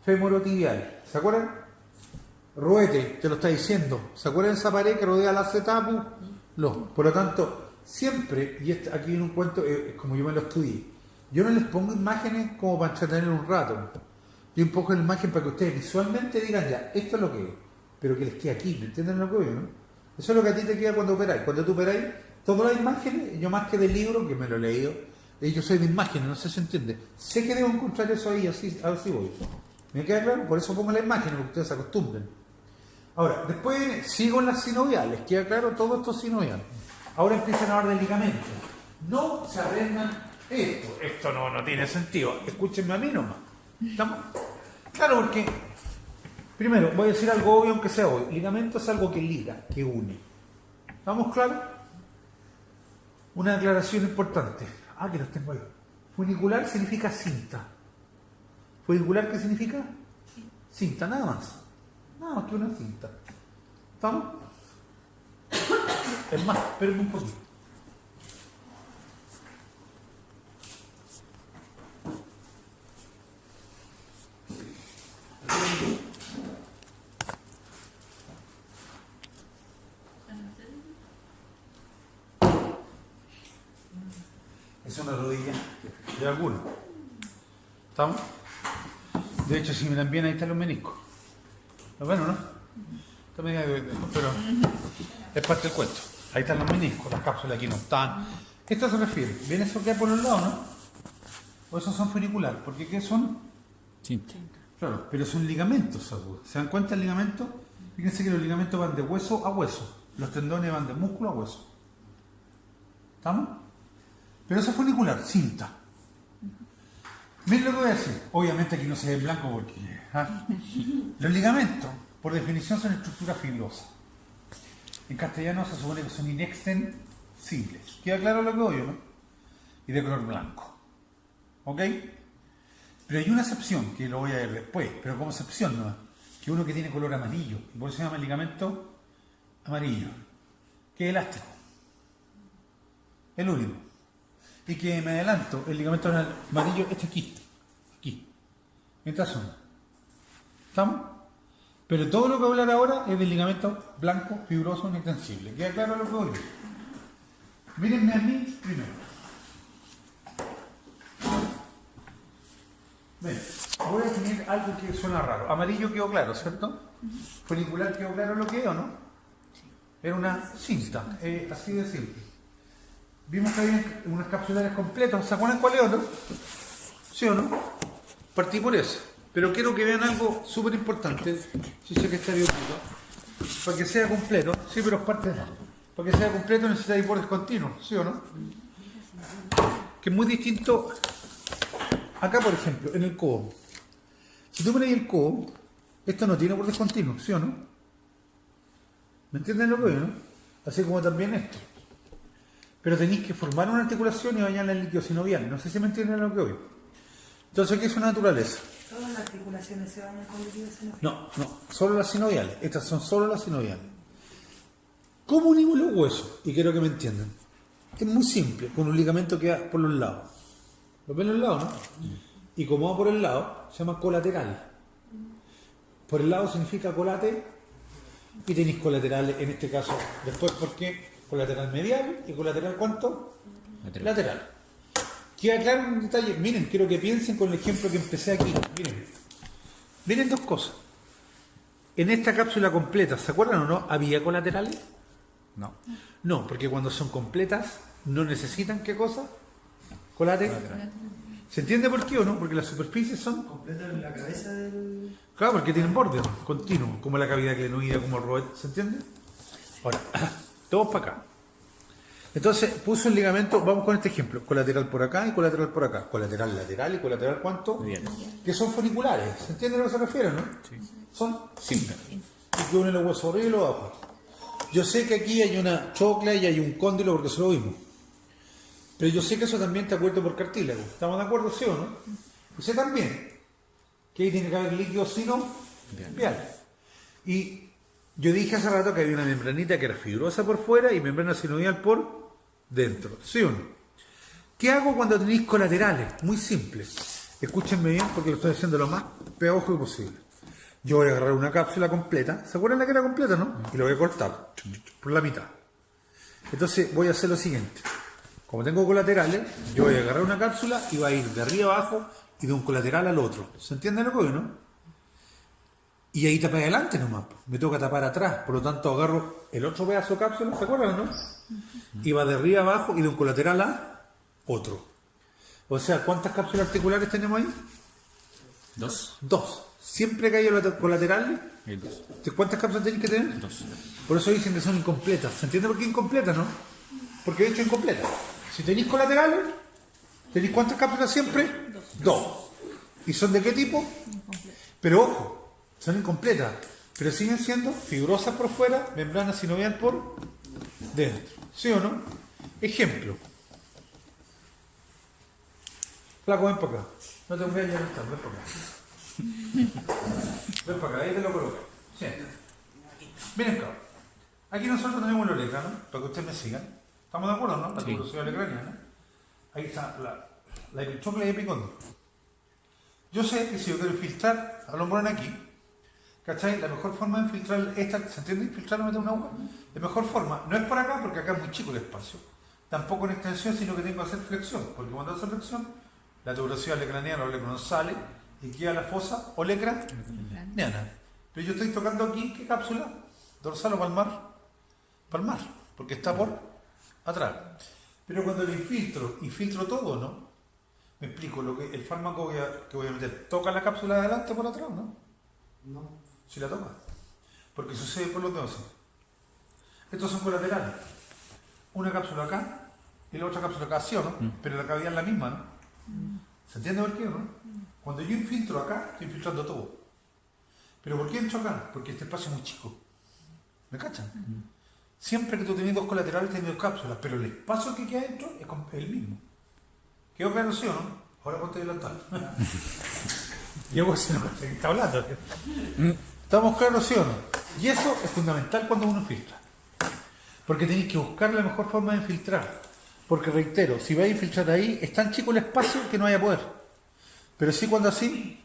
A: femorotibial. ¿Se acuerdan? Roete, te lo está diciendo. ¿Se acuerdan de esa pared que rodea el acetapu? No. Por lo tanto, siempre, y aquí en un cuento, es como yo me lo estudié, yo no les pongo imágenes como para entretener un rato. Yo un poco la imagen para que ustedes visualmente digan ya, esto es lo que es, pero que les quede aquí, ¿me entienden lo que veo, no? Eso es lo que a ti te queda cuando operáis. Cuando tú operáis, todas las imágenes, yo más que del libro, que me lo he leído, Yo soy de imágenes, no sé si se entiende. Sé que debo encontrar eso ahí, así voy. ¿Me queda claro? Por eso pongo la imagen, para que ustedes se acostumbren. Ahora, después sigo en las sinoviales, queda claro todo esto es sinovial. Ahora empiezan a hablar de ligamentos. No se arrendan esto. Esto no tiene sentido. Escúchenme a mí nomás. ¿Estamos? Claro, porque primero voy a decir algo obvio, aunque sea obvio. Ligamento es algo que liga, que une. ¿Estamos claros? Una aclaración importante. Que los tengo ahí. Funicular significa cinta. ¿Funicular qué significa? Cinta, nada más. Nada más que una cinta. ¿Estamos? Es más, espérenme un poquito. Es una rodilla de alguno. ¿Estamos? De hecho, si miran bien, ahí están los meniscos. ¿Lo ven o no? Pero es parte del cuento. Ahí están los meniscos, las cápsulas aquí no están. Esto se refiere. ¿Ven eso que hay por los lados, no? O esos son funiculares. ¿Porque qué son?
B: Cinta.
A: Claro, pero son ligamentos agudos. ¿Se dan cuenta el ligamento? Fíjense que los ligamentos van de hueso a hueso. Los tendones van de músculo a hueso. ¿Estamos? Pero eso es funicular, cinta. Miren lo que voy a decir. Obviamente aquí no se ve en blanco porque... Los ligamentos, por definición, son estructuras fibrosas. En castellano se supone que son inextensibles. ¿Queda claro lo que oigo, no? Y de color blanco. ¿Ok? Pero hay una excepción, que lo voy a ver después, pero como excepción no, que uno que tiene color amarillo, y por eso se llama el ligamento amarillo, que es elástico. El único. Y que me adelanto, el ligamento amarillo este aquí. Esta zona. ¿Estamos? Pero todo lo que voy a hablar ahora es del ligamento blanco, fibroso, inextensible. ¿Queda claro lo que voy a decir? Mírenme a mí primero. Ven, voy a definir algo que suena raro. Amarillo quedó claro, ¿cierto? Funicular quedó claro lo que es, ¿o no? Era una cinta, así de simple. Vimos que había unas capsulares completas. ¿Se acuerdan cuál es o no? ¿Sí o no? Partí por eso. Pero quiero que vean algo súper importante. Sí sé que está bien, para que sea completo. Sí, pero es parte de... Para que sea completo necesitáis bordes continuos. ¿Sí o no? Que es muy distinto... Acá, por ejemplo, en el codo. Si tú pones el codo, esto no tiene bordes continuos. ¿Sí o no? ¿Me entienden lo que veo, no? Así como también esto. Pero tenéis que formar una articulación y bañarla en líquido sinovial. No sé si me entienden lo que oigo. Entonces, ¿qué es una naturaleza?
E: ¿Todas las articulaciones se bañan con líquido sinovial?
A: No, solo las sinoviales. Estas son solo las sinoviales. ¿Cómo unimos los huesos? Y quiero que me entiendan. Es muy simple, con un ligamento que va por los lados. ¿Lo ven los lados, no? Y como va por el lado, se llama colateral. Por el lado significa colate, y tenéis colaterales, en este caso, después, ¿por qué? Colateral medial y colateral, ¿cuánto? Lateral. Queda claro un detalle. Miren, quiero que piensen con el ejemplo que empecé aquí. Miren dos cosas. En esta cápsula completa, ¿se acuerdan o no? ¿Había colaterales?
B: No.
A: No, porque cuando son completas no necesitan ¿qué cosa? Colateral. ¿Se entiende por qué o no? Porque las superficies son...
D: Completa en la cabeza del...
A: Claro, porque tienen bordes continuos, como la cavidad glenoidea, como el roet, ¿se entiende? Ahora, todos para acá. Entonces, puso el ligamento, vamos con este ejemplo, colateral por acá y colateral por acá. Colateral lateral y colateral ¿cuánto?
B: Bien.
A: Que son funiculares, ¿se entiende a lo que se refiere, no?
B: Sí.
A: Son simples. Y que unen los huesos arriba y los abajo. Yo sé que aquí hay una chocla y hay un cóndilo porque eso lo vimos. Pero yo sé que eso también está cubierto por cartílago. ¿Estamos de acuerdo, sí o no? Y sé también que ahí tiene que haber líquido sinovial. Y yo dije hace rato que había una membranita que era fibrosa por fuera y membrana sinovial por dentro. ¿Sí o no? ¿Qué hago cuando tenéis colaterales? Muy simple. Escúchenme bien porque lo estoy haciendo lo más pegajoso posible. Yo voy a agarrar una cápsula completa. ¿Se acuerdan la que era completa, no? Y la voy a cortar por la mitad. Entonces voy a hacer lo siguiente. Como tengo colaterales, yo voy a agarrar una cápsula y va a ir de arriba abajo y de un colateral al otro. ¿Se entiende lo que voy, no? Y ahí tapé adelante nomás. Me toca tapar atrás. Por lo tanto, agarro el otro pedazo de cápsula, ¿se acuerdan, no? Y va de arriba abajo y de un colateral a otro. O sea, ¿cuántas cápsulas articulares tenemos ahí?
B: 2.
A: 2. Siempre que haya colaterales,
B: Hay 2.
A: ¿cuántas cápsulas tenéis que tener?
B: 2.
A: Por eso dicen que son incompletas. ¿Se entiende por qué incompletas, no? Porque de hecho incompleta. Si tenéis colaterales, ¿tenéis cuántas cápsulas siempre? 2. ¿Y son de qué tipo? Pero ojo, son incompletas. Pero siguen siendo fibrosas por fuera, membrana sinovial por dentro. ¿Sí o no? Ejemplo. Flaco, ven para acá. No te voy a llevar, ven para acá. Ven para acá, ahí te lo coloco. Siéntate. Miren, cabrón. Aquí nosotros tenemos la letra, ¿no? Para que ustedes me sigan. ¿Estamos de acuerdo, no? La tuberosidad lecraniana. Ahí está la epichocla y epicondrio. Yo sé que si yo quiero filtrar a los morenos aquí, ¿cachai? La mejor forma de filtrar esta, ¿se entiende? Filtrar o meter un agua. La mejor forma, no es por acá, porque acá es muy chico el espacio. Tampoco en extensión, sino que tengo que hacer flexión. Porque cuando hace flexión, la tuberosidad lecraniana o olecranon sale y queda la fosa olecraniana. Pero yo estoy tocando aquí, ¿qué cápsula? Dorsal o palmar. Palmar, porque está por atrás. Pero cuando lo infiltro y filtro todo, ¿no? Me explico, lo que el fármaco que voy a meter, ¿toca la cápsula de adelante por atrás, no?
D: No.
A: Si la toca. Porque sucede por los dos. Estos son colaterales. Una cápsula acá y la otra cápsula acá, ¿sí o no? Pero la cavidad es la misma, ¿no? ¿Se entiende por qué, no? Cuando yo infiltro acá, estoy infiltrando todo. ¿Pero por qué entro acá? Porque este espacio es muy chico. ¿Me cachan? Siempre que tú tienes 2 colaterales, tienes 2 cápsulas, pero el espacio que queda dentro es el mismo. ¿Quedó claro, sí o no? Ahora ponte delantal. Y algo así, no sé qué está hablando. ¿Estamos claros, sí o no? Y eso es fundamental cuando uno filtra. Porque tenéis que buscar la mejor forma de infiltrar. Porque reitero, si vais a infiltrar ahí, es tan chico el espacio que no haya poder. Pero sí cuando así,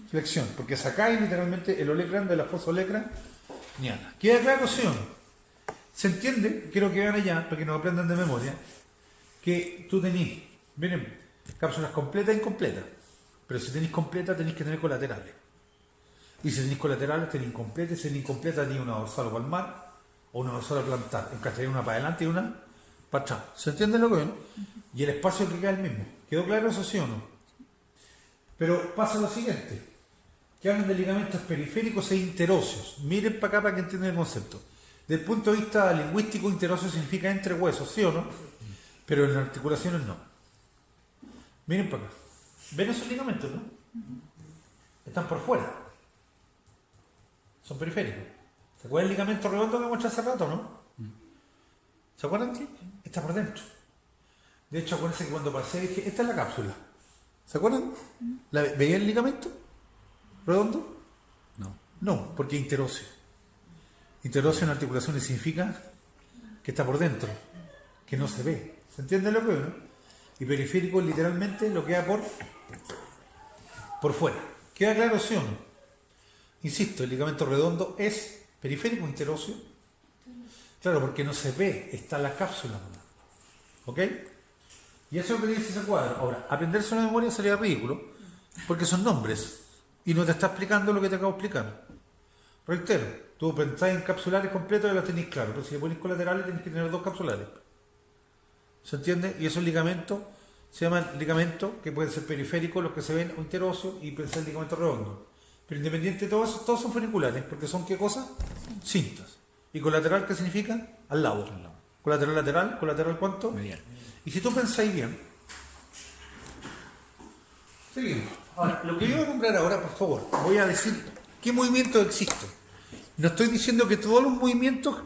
A: flexión. Porque sacáis literalmente el olecran de la fosa olecraniana. ¿Queda claro, sí o no? ¿Se entiende? Quiero que vean allá, para que nos aprendan de memoria, que tú tenés, miren, cápsulas completas e incompletas. Pero si tenéis completa, tenéis que tener colaterales. Y si tenéis colaterales, tenéis incompletas. Y si tenéis incompleta, tenéis una dorsal o palmar o una dorsal plantar. En castellano, una para adelante y una para atrás. ¿Se entiende lo que ven? Y el espacio que queda es el mismo. ¿Quedó claro eso, sí o no? Pero pasa lo siguiente. Que hablan de ligamentos periféricos e interóseos. Miren para acá para que entiendan el concepto. Desde el punto de vista lingüístico, interóseo significa entre huesos, ¿sí o no? Pero en las articulaciones no. Miren para acá. ¿Ven esos ligamentos, no? Están por fuera. Son periféricos. ¿Se acuerdan el ligamento redondo que mostré hace rato, no? ¿Se acuerdan? Sí. Está por dentro. De hecho, acuérdense que cuando pasé dije, esta es la cápsula. ¿Se acuerdan? ¿Veían el ligamento redondo?
B: No.
A: No, porque es interóseo. Interóseo en articulaciones significa que está por dentro, que no se ve. ¿Se entiende lo que veo, no? Y periférico literalmente lo queda por fuera. ¿Queda claro, sí o no? Insisto, el ligamento redondo es periférico interóseo. Claro, porque no se ve, está la cápsula nomás. ¿Ok? Y eso es lo que dice ese cuadro. Ahora, aprenderse una memoria sería ridículo, porque son nombres, y no te está explicando lo que te acabo de explicar. Reitero, tú pensáis en capsulares completos y los tenéis claro, pero si le ponéis colaterales tenéis que tener 2 capsulares. ¿Se entiende? Y esos ligamentos se llaman ligamentos que pueden ser periféricos, los que se ven, o interóseos, y pensar en ligamentos redondos. Pero independiente de todo eso, todos son funiculares, porque son ¿qué cosa? Cintas. ¿Y colateral qué significa? Al lado. Colateral lateral, colateral ¿cuánto?
B: Medial.
A: Y si tú pensáis bien, seguimos. Ahora, lo que yo voy a nombrar ahora, por favor, voy a decir qué movimientos existen. No estoy diciendo que todos los movimientos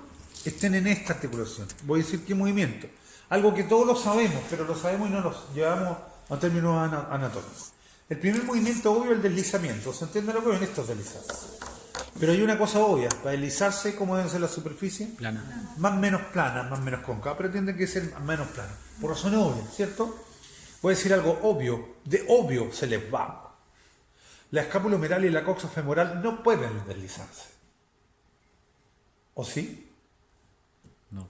A: estén en esta articulación. Voy a decir qué movimientos. Algo que todos lo sabemos, pero lo sabemos y no los llevamos a términos anatómicos. El primer movimiento obvio es el deslizamiento. ¿Se entiende lo que ven? Esto es deslizarse. Pero hay una cosa obvia. Para deslizarse, ¿cómo debe ser la superficie?
B: Plana.
A: Más menos plana, más menos cóncava, pero tiene que ser menos plana. Por razones obvias, ¿cierto? Voy a decir algo obvio. De obvio se les va. La escápula humeral y la coxa femoral no pueden deslizarse. ¿O sí?
B: No.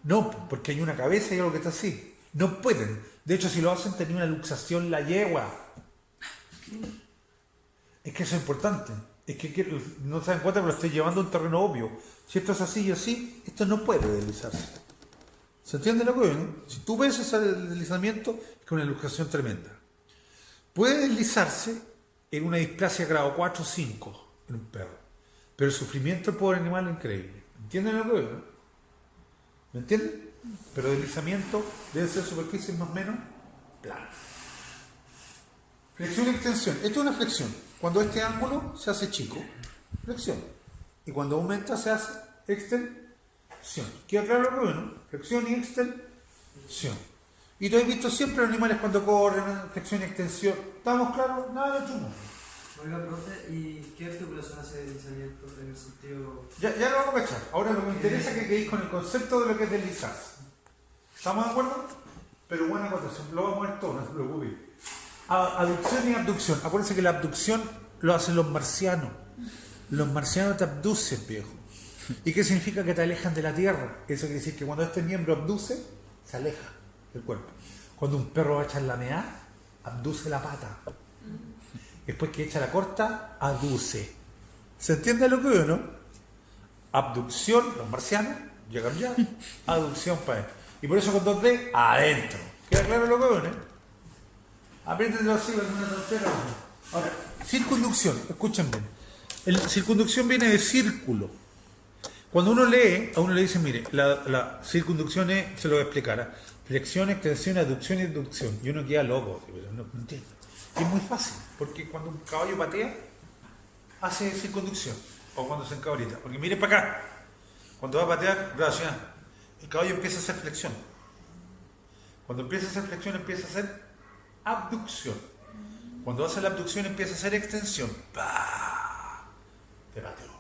A: No, porque hay una cabeza y algo que está así. No pueden. De hecho, si lo hacen, tienen una luxación la yegua. Es que eso es importante. Es que no se dan cuenta que lo estoy llevando a un terreno obvio. Si esto es así y así, esto no puede deslizarse. ¿Se entiende lo que veo, no? Si tú ves ese deslizamiento, es que una luxación tremenda. Puede deslizarse en una displasia grado 4 o 5 en un perro, pero el sufrimiento del pobre animal es increíble. ¿Entienden lo que veo, no? ¿Me entienden? Pero deslizamiento debe ser superficies más o menos planas. Flexión y extensión. Esto es una flexión. Cuando este ángulo se hace chico, flexión. Y cuando aumenta se hace extensión. ¿Queda claro lo que veo, no? Flexión y extensión. Y tú has visto siempre los animales cuando corren, flexión y extensión. ¿Estamos claros? Nada de otro mundo.
D: Oiga, profe, ¿y qué articulación hace deslizamiento en el sentido...?
A: Ya lo vamos a cachar. Ahora lo que me interesa es que quedéis con el concepto de lo que es deslizarse. ¿Estamos de acuerdo? Pero buena acotación, lo vamos a ver todo, no se preocupe. Aducción y abducción. Acuérdense que la abducción lo hacen los marcianos. Los marcianos te abducen, viejo. ¿Y qué significa que te alejan de la tierra? Eso quiere decir que cuando este miembro abduce, se aleja del cuerpo. Cuando un perro va a echar la meada, abduce la pata. Después que echa la corta, aduce. ¿Se entiende lo que veo, no? Abducción, los marcianos, llegan ya. Aducción para él. Y por eso con 2D, adentro. ¿Queda claro lo que veo, no? Apriétenlo así, con una tontera. Ahora, circunducción, escuchen bien. Circunducción viene de círculo. Cuando uno lee, a uno le dicen, mire, la circunducción es, se lo voy a explicar, flexión, extensión, aducción y abducción. Y uno queda loco, pero no entiendo. Y es muy fácil, porque cuando un caballo patea, hace circunducción. O cuando se encabrita. Porque mire para acá. Cuando va a patear, gracias, el caballo empieza a hacer flexión. Cuando empieza a hacer flexión, empieza a hacer abducción. Cuando hace la abducción, empieza a hacer extensión. ¡Pah! Te pateó.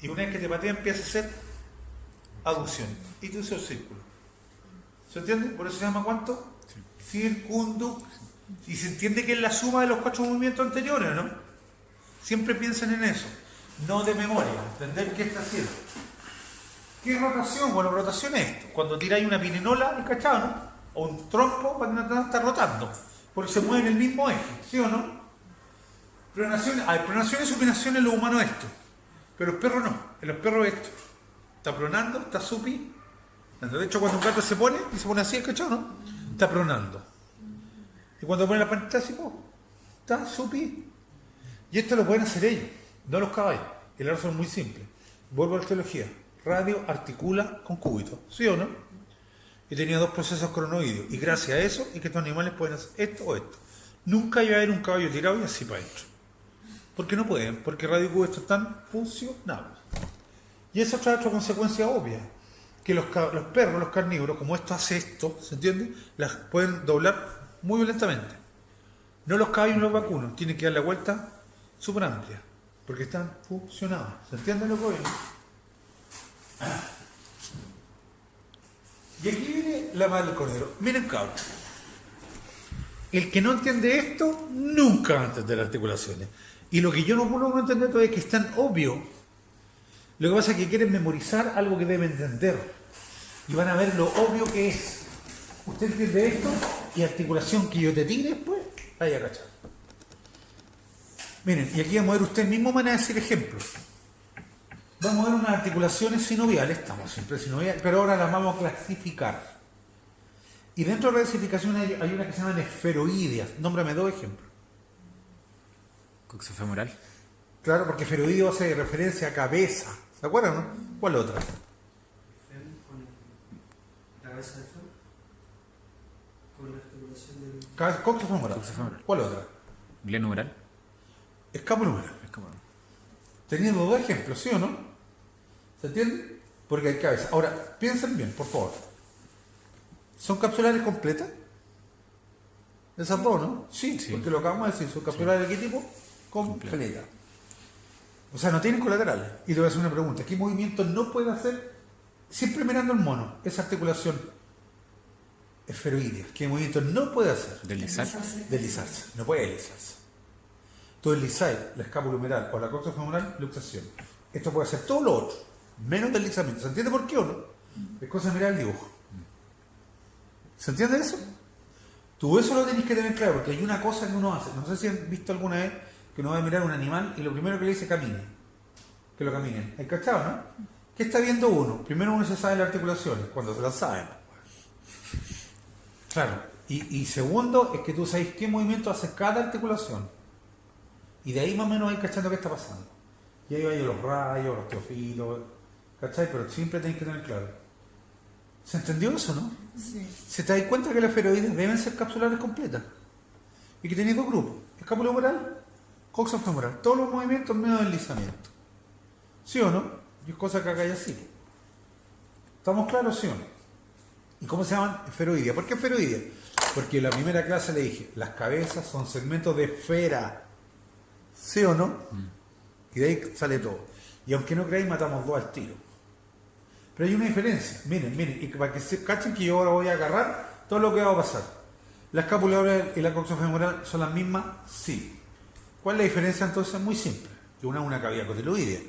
A: Y una vez que te patea, empieza a hacer aducción. Y tú haces el círculo. ¿Se entiende? Por eso se llama ¿cuánto? Sí. Circunducción. Y se entiende que es la suma de los 4 movimientos anteriores, ¿no? Siempre piensen en eso. No de memoria. Entender qué está haciendo. ¿Qué es rotación? Bueno, rotación es esto. Cuando tiráis una pirinola, ¿cachado, no? O un trompo, para estar rotando. Porque se mueve en el mismo eje, ¿sí o no? Pronación, pronación y supinación en los humanos esto. Pero los perros no. En los perros esto. Está pronando, está supi. De hecho, cuando un gato se pone, y se pone así, ¿cachado, no? Está pronando. Y cuando pone la pantalla así, está supi. Y esto lo pueden hacer ellos, no los caballos. Y la razón es muy simple. Vuelvo a la teología. Radio articula con cúbito, ¿sí o no? Y tenía 2 procesos cronoideos. Y gracias a eso es que estos animales pueden hacer esto o esto. Nunca iba a haber un caballo tirado y así para adentro. Porque no pueden, porque radio y cúbito están funcionables. Y esa es otra consecuencia obvia. Que los perros, los carnívoros, como esto hace esto, ¿se entiende? Las pueden doblar muy violentamente. No los caballos ni los vacunos. Tienen que dar la vuelta súper amplia. Porque están fusionados. ¿Se entiende lo que voy? Y aquí viene la madre del cordero. Miren, cabros. El que no entiende esto, nunca va a entender articulaciones. Y lo que yo no puedo entender todavía es que es tan obvio. Lo que pasa es que quieren memorizar algo que deben entender. Y van a ver lo obvio que es. Usted entiende esto y articulación que yo te tire después, vaya a cachar. Miren, y aquí vamos a ver, ustedes mismos van a decir ejemplos. Vamos a ver unas articulaciones sinoviales, estamos siempre sinoviales, pero ahora las vamos a clasificar. Y dentro de la clasificación hay una que se llaman esferoideas. Nómbrame 2 ejemplos.
B: Coxofemoral.
A: Claro, porque esferoideo hace referencia a cabeza. ¿Se acuerdan, no? ¿Cuál otra?
D: Con la cabeza del sol. Con la articulación del...
A: Coxofemoral.
B: Coxofemoral.
A: ¿Cuál otra?
B: Glenumeral.
A: Escapulohumeral.
B: Es como...
A: Teniendo 2 ejemplos, ¿sí o no? ¿Se entiende? Porque hay cabeza. Ahora, piensen bien, por favor. ¿Son capsulares completas? Esas 2, ¿no? Sí,
B: Sí.
A: porque lo acabamos de decir. ¿Son capsulares de qué tipo? Completa. O sea, no tienen colaterales. Y le voy a hacer una pregunta. ¿Qué movimiento no puede hacer? Siempre mirando el mono. Esa articulación esferoidea. ¿Qué movimiento no puede hacer?
B: Deslizar.
A: Deslizarse. No puede deslizarse. Tú deslizáis la escápula humeral o la coxofemoral, luxación. Esto puede hacer todo lo otro, menos deslizamiento. ¿Se entiende por qué o no? Es cosa de mirar el dibujo. ¿Se entiende eso? Tú eso lo tenés que tener claro, porque hay una cosa que uno hace. No sé si han visto alguna vez que uno va a mirar a un animal y lo primero que le dice camine. Que lo caminen. ¿Hay cachado, no? ¿Qué está viendo uno? Primero uno se sabe las articulaciones, cuando se las sabe. Claro. Y segundo es que tú sabes qué movimiento hace cada articulación. Y de ahí más o menos vais cachando qué está pasando. Y ahí hay los rayos, los teofilos, ¿cachai? Pero siempre tenéis que tener claro. ¿Se entendió eso, no?
E: Sí.
A: ¿Se te das cuenta que las esferoides deben ser capsulares completas? Y que tenéis dos grupos, escapulohumeral, coxofemoral, todos los movimientos medio deslizamiento. ¿Sí o no? Y es cosa que acá hay así. ¿Estamos claros, sí o no? ¿Y cómo se llaman? Esferoides. ¿Por qué esferoides? Porque en la primera clase le dije, las cabezas son segmentos de esfera. ¿Sí o no? Y de ahí sale todo. Y aunque no creáis, matamos dos al tiro. Pero hay una diferencia. Miren, y para que se cachen que yo ahora voy a agarrar todo lo que va a pasar. ¿La escapular y la coxofemoral son las mismas? Sí. ¿Cuál es la diferencia entonces? Muy simple. Que una es una cavidad cotiloidea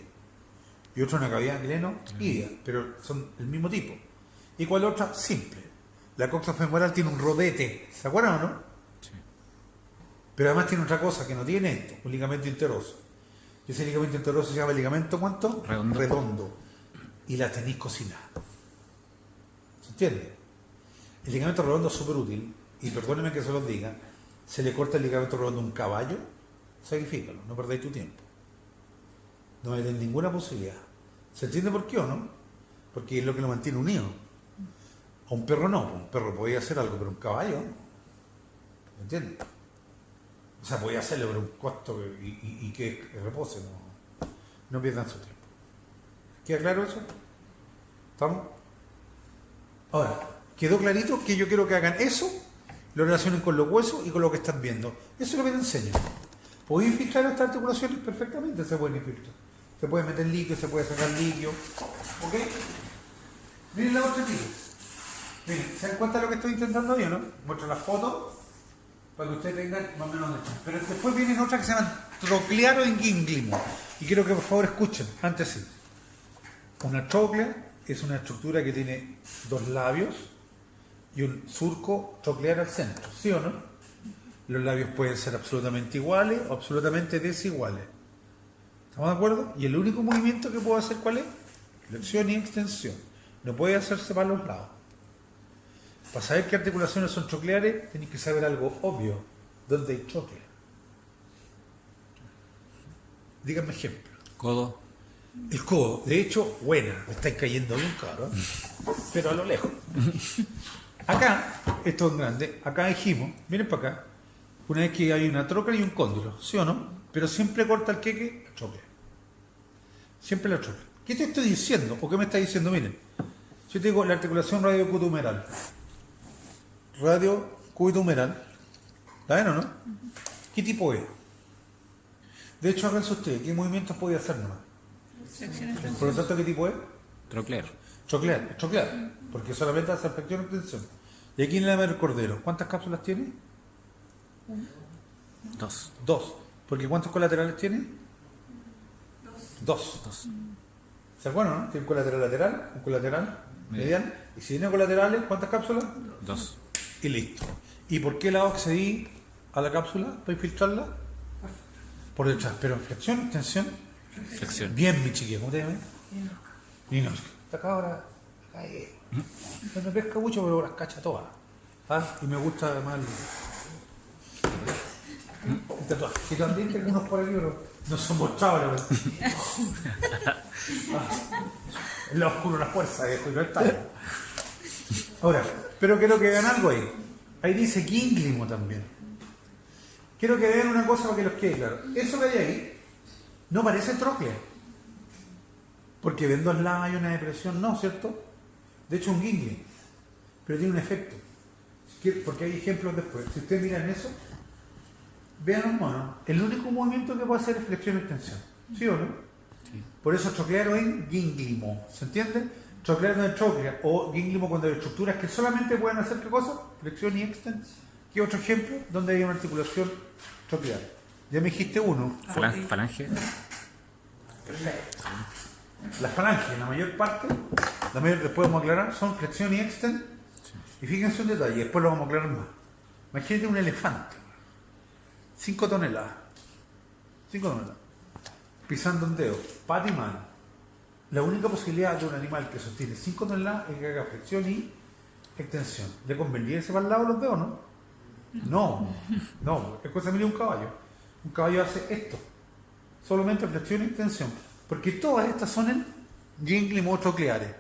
A: y otra una cavidad glenoidea, pero son el mismo tipo. ¿Y cuál otra? Simple. La coxofemoral tiene un rodete, ¿se acuerdan o no?
B: Sí.
A: Pero además tiene otra cosa que no tiene esto, un ligamento interoso. Y ese ligamento interoso se llama ligamento ¿cuánto?
B: Redondo.
A: Y la tenéis cocinada. ¿Se entiende? El ligamento redondo es súper útil, y perdónenme que se los diga, se le corta el ligamento redondo a un caballo, sacrifícalo, no perdáis tu tiempo. No hay ninguna posibilidad. ¿Se entiende por qué o no? Porque es lo que lo mantiene unido. A un perro no, un perro podía hacer algo, pero un caballo, ¿me entiendes? O sea, podía hacerlo, pero un costo y que repose, no pierdan su tiempo. ¿Queda claro eso? ¿Estamos? Ahora, ¿quedó clarito que yo quiero que hagan eso? Lo relacionen con los huesos y con lo que están viendo. Eso es lo que te enseño. Podéis infiltrar estas articulaciones perfectamente, se pueden infiltrar. Se puede meter líquido, se puede sacar líquido. ¿Ok? Miren la otra tía. Miren, ¿se dan cuenta de lo que estoy intentando yo, no? Muestro las fotos para que ustedes tengan más o menos dónde están. Pero después vienen otras que se llaman troclearoinguínglimo. Y quiero que por favor escuchen, antes sí. Una troclea es una estructura que tiene dos labios y un surco troclear al centro, ¿sí o no? Los labios pueden ser absolutamente iguales o absolutamente desiguales. ¿Estamos de acuerdo? Y el único movimiento que puedo hacer, ¿cuál es? Flexión y extensión. No puede hacerse para los lados. Para saber qué articulaciones son trocleares, tenéis que saber algo obvio. ¿Dónde hay troclea? Díganme ejemplo.
B: Codo.
A: El codo. De hecho, buena. Me estáis cayendo bien, claro. Pero a lo lejos. Acá, esto es grande. Acá dijimos, miren para acá. Una vez que hay una troclea y un cóndilo, ¿sí o no? Pero siempre corta el queque, la troclea. Siempre la troclea. ¿Qué te estoy diciendo? ¿O qué me está diciendo? Miren, yo te digo la articulación radiocubital. Radiocubital. ¿La ven o no? ¿Qué tipo es? De hecho, háganse ustedes, ¿qué movimientos puede hacer nomás? Por lo tanto, ¿qué tipo es?
B: Troclear.
A: Troclear, troclear. Porque solamente hace flexión y extensión. Y aquí en la del cordero, ¿cuántas cápsulas tiene?
B: 2.
A: 2. Porque ¿cuántos colaterales tiene? 2. ¿Se acuerdan, no? Tiene un colateral lateral, un colateral medial. Y si tiene colaterales, ¿cuántas cápsulas?
B: 2.
A: Y listo. ¿Y por qué la accedí a la cápsula para infiltrarla? Por detrás. Pero en flexión, extensión.
B: Flexión.
A: Bien, mi chiquilla, ¿cómo te llamas? Nino. Esta cabra no me pesca mucho, pero las cacha todas. ¿Ah? Y me gusta además el tatuaje. Y también tengo unos por aquí, pero no son mostrados. En lo oscuro la fuerza, no está. Ahora, pero quiero que vean algo ahí. Ahí dice gínglimo también. Quiero que vean una cosa para que los quede claro. Eso que hay ahí no parece troclea. Porque ven dos lados hay una depresión, no, ¿cierto? De hecho, un ganglio. Pero tiene un efecto. Porque hay ejemplos después. Si ustedes miran eso, vean los monos. El único movimiento que puede hacer es flexión y extensión. ¿Sí o no?
B: Sí.
A: Por eso troclearo en gínglimo. ¿Se entiende? Troclearo en troclea. O gínglimo cuando hay estructuras que solamente pueden hacer ¿qué cosa? Flexión y extensión. ¿Qué otro ejemplo? Donde hay una articulación troclear. Ya me dijiste uno.
B: Falange.
A: Perfecto. Las falanges, la mayor parte, después vamos a aclarar, son flexión y extensión. Y fíjense un detalle, después lo vamos a aclarar más. Imagínate un elefante, 5 toneladas, pisando un dedo, pata y mano. La única posibilidad de un animal que sostiene 5 toneladas es que haga flexión y extensión. ¿Le convendría irse para el lado de los dedos, no? No, es cosa de un caballo. Un caballo hace esto, solamente flexión y extensión, porque todas estas son en yin trocleares.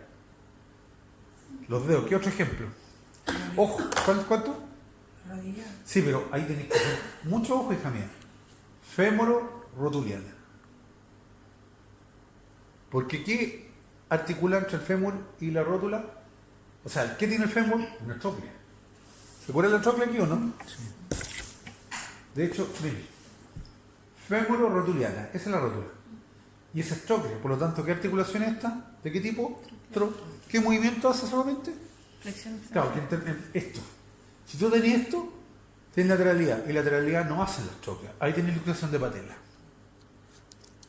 A: Los dedos, ¿qué otro ejemplo? Ojo, ¿cuánto?
E: Rodilla.
A: Sí, pero ahí tenéis que hacer mucho ojo, hija mía. Fémoro rotuliana. Porque ¿qué articula entre el fémur y la rótula? O sea, ¿qué tiene el fémur? Una tróclea. ¿Se acuerdan la tróclea aquí o no? Sí. De hecho, mire, fémuro rotuliana, esa es la rótula. Y esa es tróclea, por lo tanto, ¿qué articulación es esta? ¿De qué tipo? ¿Qué movimiento hace solamente?
E: Flexión.
A: Claro, esto. Si tú tenés esto, tienes lateralidad, y lateralidad no hace las trócleas. Ahí tienes luxación de patela.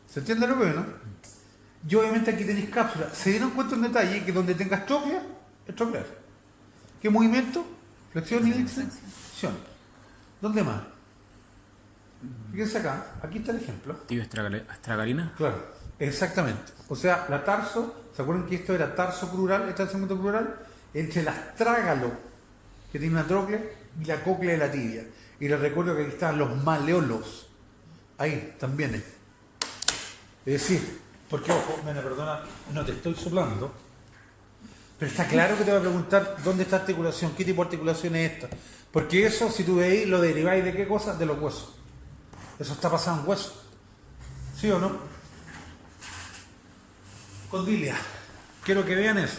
A: ¿Se entiende lo que veo, no? Y obviamente aquí tenéis cápsula. ¿Se dieron cuenta en detalle que donde tengas tróclea, es troclear? ¿Qué movimiento? Flexión y extensión. ¿Dónde más? Fíjense acá, aquí está el ejemplo.
B: Tibia astragalina.
A: Claro, exactamente. O sea, la tarso, ¿se acuerdan que esto era tarso crural, este segmento crural? Entre el astrágalo, que tiene una tróclea, y la cóclea de la tibia. Y les recuerdo que aquí están los maleolos. Ahí también es. Es decir, porque ojo, Mena, perdona, no te estoy soplando. Pero está claro que te va a preguntar dónde está articulación, qué tipo de articulación es esta. Porque eso, si tú veis, lo deriváis de qué cosa, de los huesos. Eso está pasado en huesos. ¿Sí o no? Condilia. Quiero que vean eso.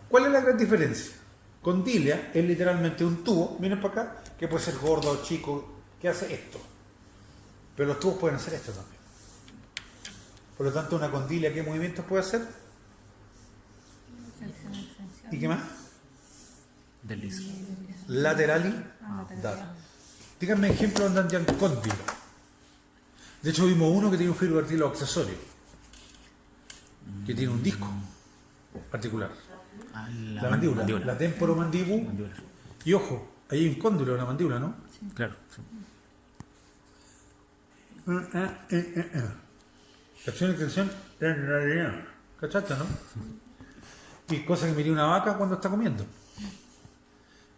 A: ¿Cuál es la gran diferencia? Condilia es literalmente un tubo, miren para acá, que puede ser gordo o chico, que hace esto. Pero los tubos pueden hacer esto también. Por lo tanto, una condilia, ¿qué movimientos puede hacer? ¿Y qué más?
B: Desliz.
A: Lateralidad. Díganme ejemplos donde andan cóndilo. De hecho, vimos uno que tiene un filo cartílago accesorio, que tiene un disco articular. La mandíbula, la temporomandíbula. Y ojo, ahí hay un cóndilo en la mandíbula, ¿no?
B: Sí. Claro. Sí.
A: Flexión y extensión, ¿cachaste, no? Y cosa que mire una vaca cuando está comiendo.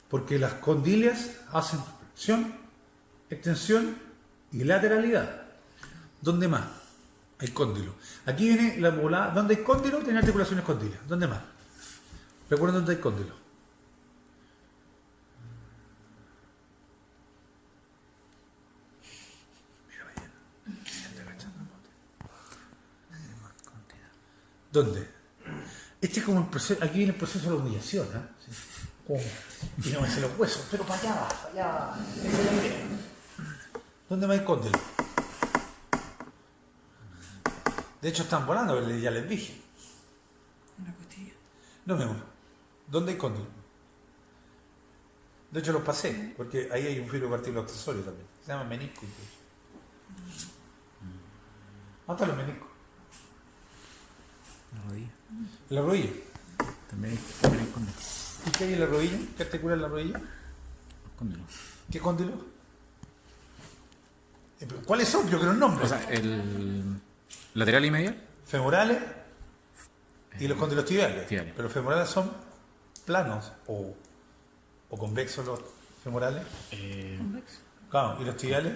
A: Porque las condilias hacen flexión, extensión y lateralidad. ¿Dónde más? Hay cóndilo. Aquí viene la volada. ¿Dónde hay cóndilo? Tiene articulaciones condilias. ¿Dónde más? ¿Recuerdan dónde hay cóndilo? ¿Dónde? Este es como el proceso, aquí viene el proceso de la humillación, ¿eh? ¿Sí? Como, y no me sé los huesos, pero para allá va, para allá va. ¿Dónde más hay cóndilo? De hecho están volando, pero ya les dije.
E: En la costilla.
A: No, mi amor. ¿Dónde hay cóndilo? De hecho los pasé, porque ahí hay un filo cartílago accesorio también. Se llama menisco. ¿Dónde están los meniscos?
B: La rodilla.
A: ¿En la rodilla?
B: También hay cóndilo.
A: ¿Y qué hay en la rodilla? ¿Qué articula en la rodilla?
B: Cóndilo.
A: ¿Qué cóndilo? ¿Cuáles son? Yo creo el nombre.
B: O sea, el lateral y medial.
A: Femorales y los cóndilos tibiales.
B: Tibiales.
A: Pero los femorales son planos o convexos los femorales.
E: Convexo.
A: Claro, y los tibiales.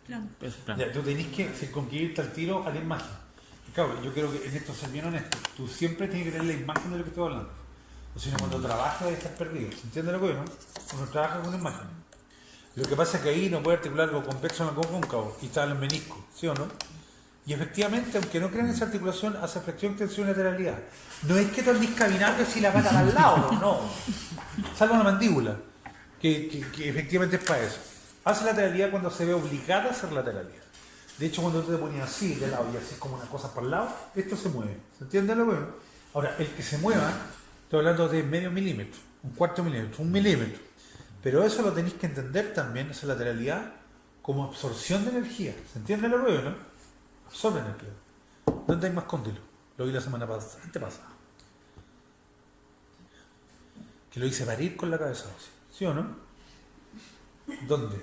E: Plano.
B: Es plano.
A: Ya, tú tenés que circunscribirte al tiro a la imagen. Y claro, yo creo que en esto ser bien honesto. Tú siempre tienes que tener la imagen de lo que estoy hablando. O si no, cuando trabajas estás perdido. ¿Se entiende lo que es, no? Cuando trabajas con una imagen. Lo que pasa es que ahí no puede articular algo convexo o algo cóncavo. Y está en el menisco, ¿sí o no? Y efectivamente, aunque no crean esa articulación, hace flexión, tensión y lateralidad. No es que tú andes caminando si la pata va al lado, no. Salvo la mandíbula, que efectivamente es para eso. Hace lateralidad cuando se ve obligada a hacer lateralidad. De hecho, cuando tú te ponías así de lado y así como una cosa para el lado, esto se mueve. ¿Se entiende lo bueno? Ahora, el que se mueva, estoy hablando de medio milímetro, un cuarto milímetro, un milímetro. Pero eso lo tenéis que entender también, esa lateralidad, como absorción de energía. ¿Se entiende lo bueno, no? Absorbe energía. ¿Dónde hay más cóndilo? Lo vi la semana pasada, antepasada. Que lo hice parir con la cabeza, ¿sí o no? ¿Dónde?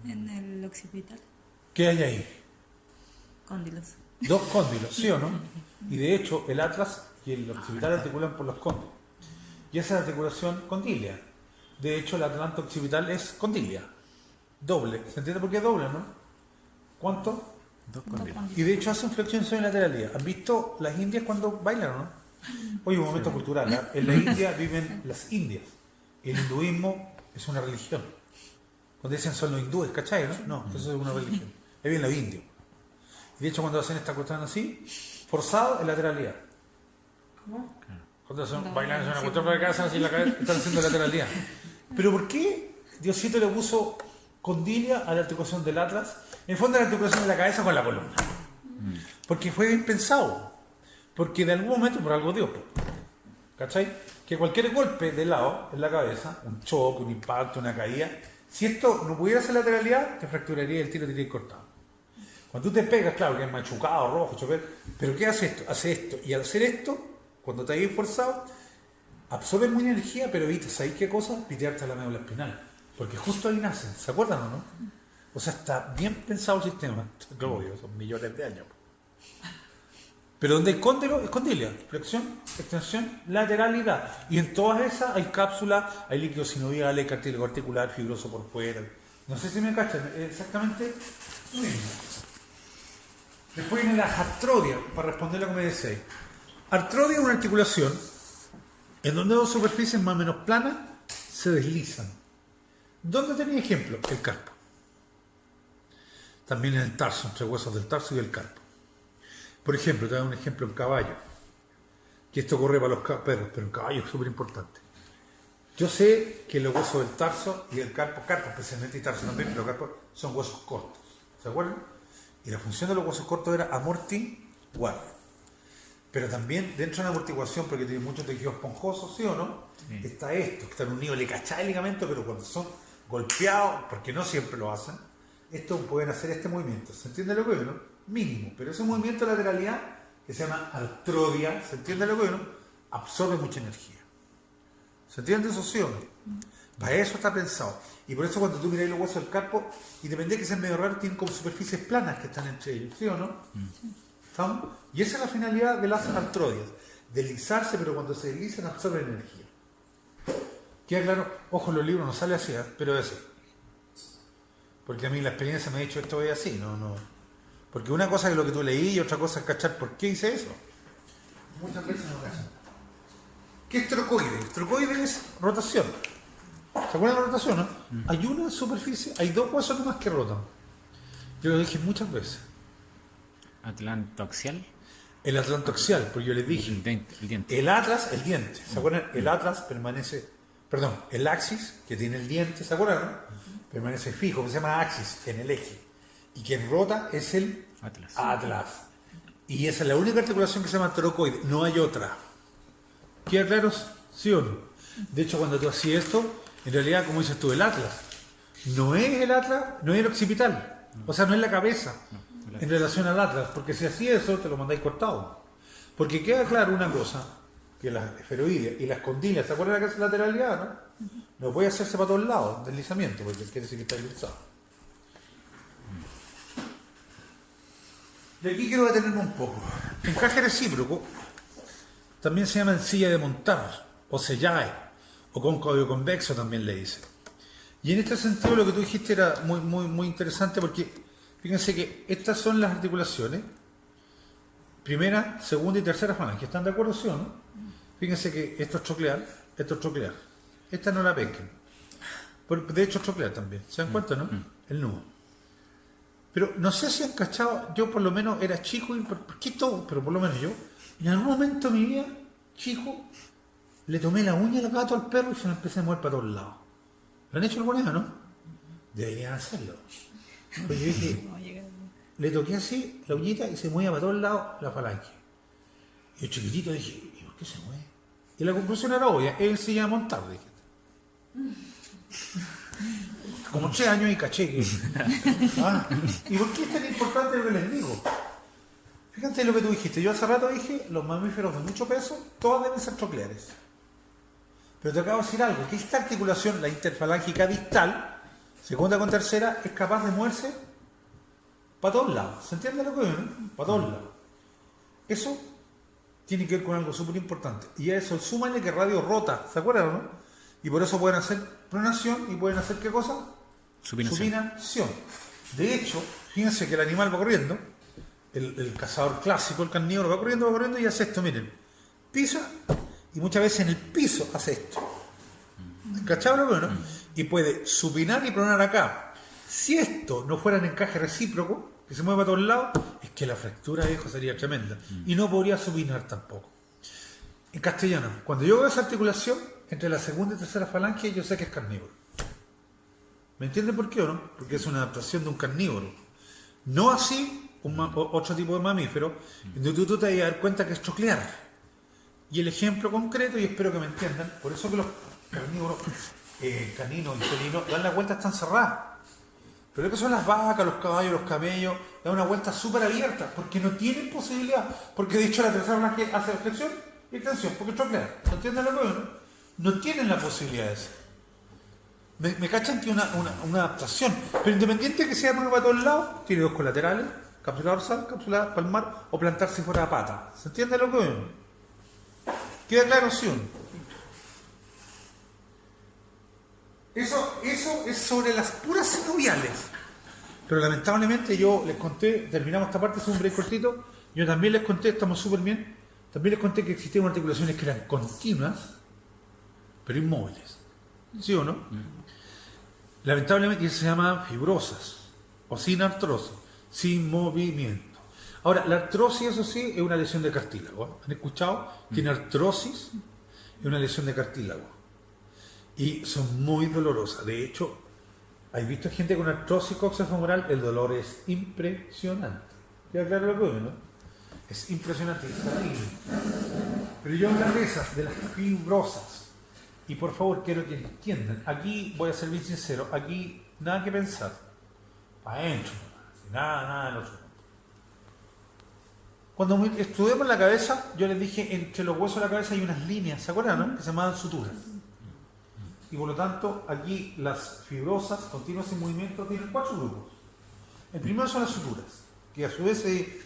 E: En el occipital.
A: ¿Qué hay ahí?
E: Cóndilos.
A: 2 cóndilos, ¿sí o no? Y de hecho, el atlas y el occipital articulan por los cóndilos. Y esa es la articulación condilia. De hecho, el atlante occipital es condilia. Doble. ¿Se entiende por qué es doble, no? ¿Cuánto?
B: Dos cóndilos.
A: Y de hecho hacen flexión y lateralidad. ¿Han visto las indias cuando bailan o no? Oye, un momento cultural. ¿Eh? En la India viven las indias. El hinduismo es una religión. Cuando dicen son los hindúes, ¿cachai? No, eso es una religión. Ahí vienen los indios. Y de hecho cuando hacen esta cuestión así, forzado es lateralidad.
C: ¿Cómo?
A: Cuando bailan es una cuestión para que hacen así la cabeza, están haciendo lateralidad. Pero ¿por qué Diosito le puso condilia a la articulación del atlas? En el fondo la articulación de la cabeza con la columna. Porque fue bien pensado. Porque de algún momento, por algo Dios, ¿cachai? Que cualquier golpe de lado en la cabeza, un choque, un impacto, una caída, si esto no pudiera ser lateralidad, te fracturaría el tiro, te iría cortado. Cuando tú te pegas, claro que es machucado, rojo, chofer, pero ¿qué hace esto? Hace esto. Y al hacer esto, cuando te hayas esforzado, absorbe mucha energía, pero evitas, ¿sabes qué cosa? Pitearte la médula espinal. Porque justo ahí nacen, ¿se acuerdan o no? O sea, está bien pensado el sistema. Obvio, son millones de años. Pero donde hay cóndilo, es condilia. Flexión, extensión, lateralidad. Y en todas esas hay cápsulas, hay líquido sinovial, hay cartílago articular, fibroso por fuera. No sé si me cachan, es exactamente lo mismo. Después viene la artrodia, para responderle como me decía. Artrodia es una articulación en donde dos superficies más o menos planas se deslizan. ¿Dónde tenía ejemplo? El carpo. También en el tarso, entre huesos del tarso y el carpo. Por ejemplo, te doy un ejemplo en caballo. Que esto corre para los perros, pero en caballo es súper importante. Yo sé que los huesos del tarso y el carpo especialmente y tarso también, pero carpo son huesos cortos. ¿Se acuerdan? Y la función de los huesos cortos era amortiguar. Pero también dentro de la amortiguación, porque tiene muchos tejidos esponjosos, ¿sí o no? Sí. Está esto, que están unidos, le cachai el ligamento, pero cuando son golpeados, porque no siempre lo hacen, estos pueden hacer este movimiento. ¿Se entiende lo que digo, no? Mínimo, pero ese movimiento de lateralidad, que se llama artrodia, ¿se entiende lo que digo, no? Absorbe mucha energía. ¿Se entiende eso, sí o no? Para eso está pensado. Y por eso cuando tú miras los huesos del carpo, independientemente de que sean medio raros, tienen como superficies planas que están entre ellos, ¿sí o no? ¿Estamos? Y esa es la finalidad de las artrodias, deslizarse, pero cuando se deslizan absorben energía. Queda claro, ojo, en los libros no sale así, pero es así. Porque a mí la experiencia me ha dicho esto es así, no. Porque una cosa es lo que tú leí y otra cosa es cachar por qué hice eso. Muchas veces no cachan. ¿Qué es trocoide? Trocoide es rotación. ¿Se acuerdan de la rotación, no? Hay una superficie, hay dos huesos nomás que rotan. Yo lo dije muchas veces.
B: Atlantoaxial.
A: El atlantoaxial, porque yo les dije.
B: El diente.
A: El atlas, el diente. ¿Se acuerdan? El atlas permanece, perdón, el axis, que tiene el diente, ¿se acuerdan? No? Permanece fijo, que se llama axis, en el eje. Y quien rota es el atlas. Y esa es la única articulación que se llama trocoide, no hay otra. ¿Queda claro? ¿Sí o no? De hecho, cuando tú hacías esto, en realidad, como dices tú, el atlas no es el atlas, no es el occipital. O sea, no es la cabeza en relación al atlas, porque si hacía eso, te lo mandáis cortado. Porque queda claro una cosa, que las esferoides y las condilias, ¿se acuerdan de la lateralidad, no? No puede hacerse para todos lados, deslizamiento, porque quiere decir que está deslizado. Y aquí quiero detenerme un poco. Encaje recíproco también se llama encilla de montar, o sellae, o cóncavo convexo también le dice. Y en este sentido lo que tú dijiste era muy interesante, porque fíjense que estas son las articulaciones, primera, segunda y tercera falange. ¿Están de acuerdo, sí o no? Fíjense que esto es troclear, esto es troclear. Esta no la pesquen. De hecho es troclear también. ¿Se dan cuenta, no? El nudo. Pero no sé si han cachado, yo por lo menos era chico, y pero por lo menos yo, en algún momento de mi vida, chico, le tomé la uña del gato al perro y se la empecé a mover para todos lados. ¿Lo han hecho alguna vez, no? Deberían hacerlo. Pues yo dije, le toqué así la uñita y se movía para todos lados la falange. Y yo chiquitito dije, ¿y por qué se mueve? Y la conclusión era obvia, él se iba a montar, dije. Como 3 años y caché que... ¿Y por qué es tan importante lo que les digo? Fíjate lo que tú dijiste. Yo hace rato dije, los mamíferos de mucho peso, todas deben ser trocleares. Pero te acabo de decir algo, que esta articulación, la interfalángica distal, segunda con tercera, es capaz de moverse para todos lados. ¿Se entiende lo que digo? Para todos lados. Eso tiene que ver con algo súper importante. Y a eso súmale que radio rota, ¿se acuerdan o no? Y por eso pueden hacer pronación y pueden hacer ¿qué cosa?
B: Supinación.
A: Supinación. De hecho, fíjense que el animal va corriendo, el cazador clásico, el carnívoro, va corriendo y hace esto, miren. Pisa y muchas veces en el piso hace esto. ¿Cachado lo que no? Y puede supinar y pronar acá. Si esto no fuera en encaje recíproco, que se mueva a todos lados, es que la fractura, viejo, sería tremenda. Y no podría supinar tampoco. En castellano, cuando yo veo esa articulación entre la segunda y tercera falange, yo sé que es carnívoro. ¿Me entienden por qué o no? Porque es una adaptación de un carnívoro. No así otro tipo de mamífero, donde tú te vas a dar cuenta que es troclear. Y el ejemplo concreto, y espero que me entiendan, por eso que los carnívoros, caninos y felinos, dan las vueltas tan cerradas. Pero lo que son las vacas, los caballos, los camellos, dan una vuelta súper abierta, porque no tienen posibilidad. Porque de hecho la tercera falange hace flexión y extensión, porque es troclear. ¿Se entiende lo que no? No tienen la posibilidad de eso. Me cachan que una adaptación. Pero independiente de que sea para todos lados, tiene dos colaterales, cápsula dorsal, cápsula palmar o plantar si fuera pata. ¿Se entiende lo que no? ¿Queda claro, sí o no? Eso es sobre las puras sinoviales. Pero lamentablemente yo les conté, terminamos esta parte, es un break cortito, yo también les conté, estamos súper bien, también les conté que existían articulaciones que eran continuas, pero inmóviles. ¿Sí o no? Lamentablemente se llaman fibrosas, o sin artrosis, sin movimiento. Ahora, la artrosis, eso sí, es una lesión de cartílago. ¿Han escuchado? Tiene artrosis, es una lesión de cartílago. Y son muy dolorosas. De hecho, ¿hay visto gente con artrosis coxofemoral? El dolor es impresionante. ¿Queda claro lo que es, no? Es impresionante, es terrible. Pero yo hablar de esas, de las fibrosas. Y por favor, quiero que entiendan. Aquí, voy a ser bien sincero, aquí nada que pensar. Para adentro. Nada del otro. Cuando estudiamos la cabeza, yo les dije, entre los huesos de la cabeza hay unas líneas, ¿se acuerdan, no? Que se llaman suturas. Y por lo tanto, aquí las fibrosas, continuas en movimiento, tienen 4 grupos. El primero son las suturas, que a su vez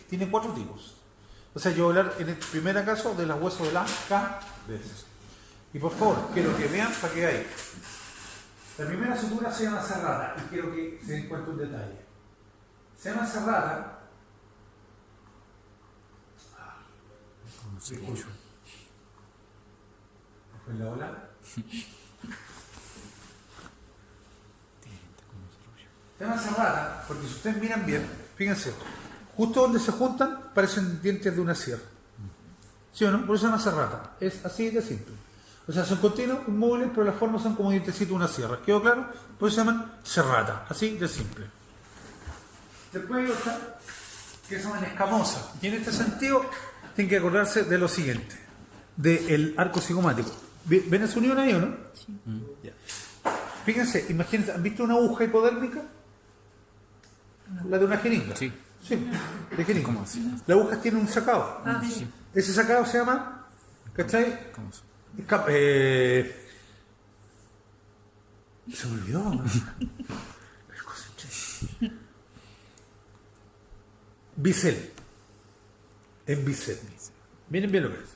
A: tienen 4 tipos. O sea, yo voy a hablar en el primer caso de los huesos de la cabeza. Y por favor, quiero que vean para que veáis. La primera sutura se llama serrata, y quiero que se den cuenta un detalle. Se llama serrata. ¿Fue la ola? Se llama serrata porque si ustedes miran bien, fíjense, justo donde se juntan parecen dientes de una sierra. ¿Sí o no? Por eso se llama serrata. Es así de simple. O sea, son continuos, inmóviles, pero las formas son como dientecitos de una sierra. ¿Quedó claro? Por eso se llaman serrata. Así de simple. Después hay otra que se llaman escamosas. Y en este sentido tienen que acordarse de lo siguiente, del arco cigomático. ¿Ven esa unión ahí o no? Sí. Ya. Fíjense, imagínense, ¿han visto una aguja hipodérmica? La de una jeringa.
B: Sí.
A: Sí, de jeringa.
B: ¿Cómo así?
A: La aguja tiene un sacado.
E: Sí.
A: Ese sacado se llama, ¿cachai?
B: ¿Cómo así?
A: Se me olvidó. Bisel. En bisel. Miren bien lo que es.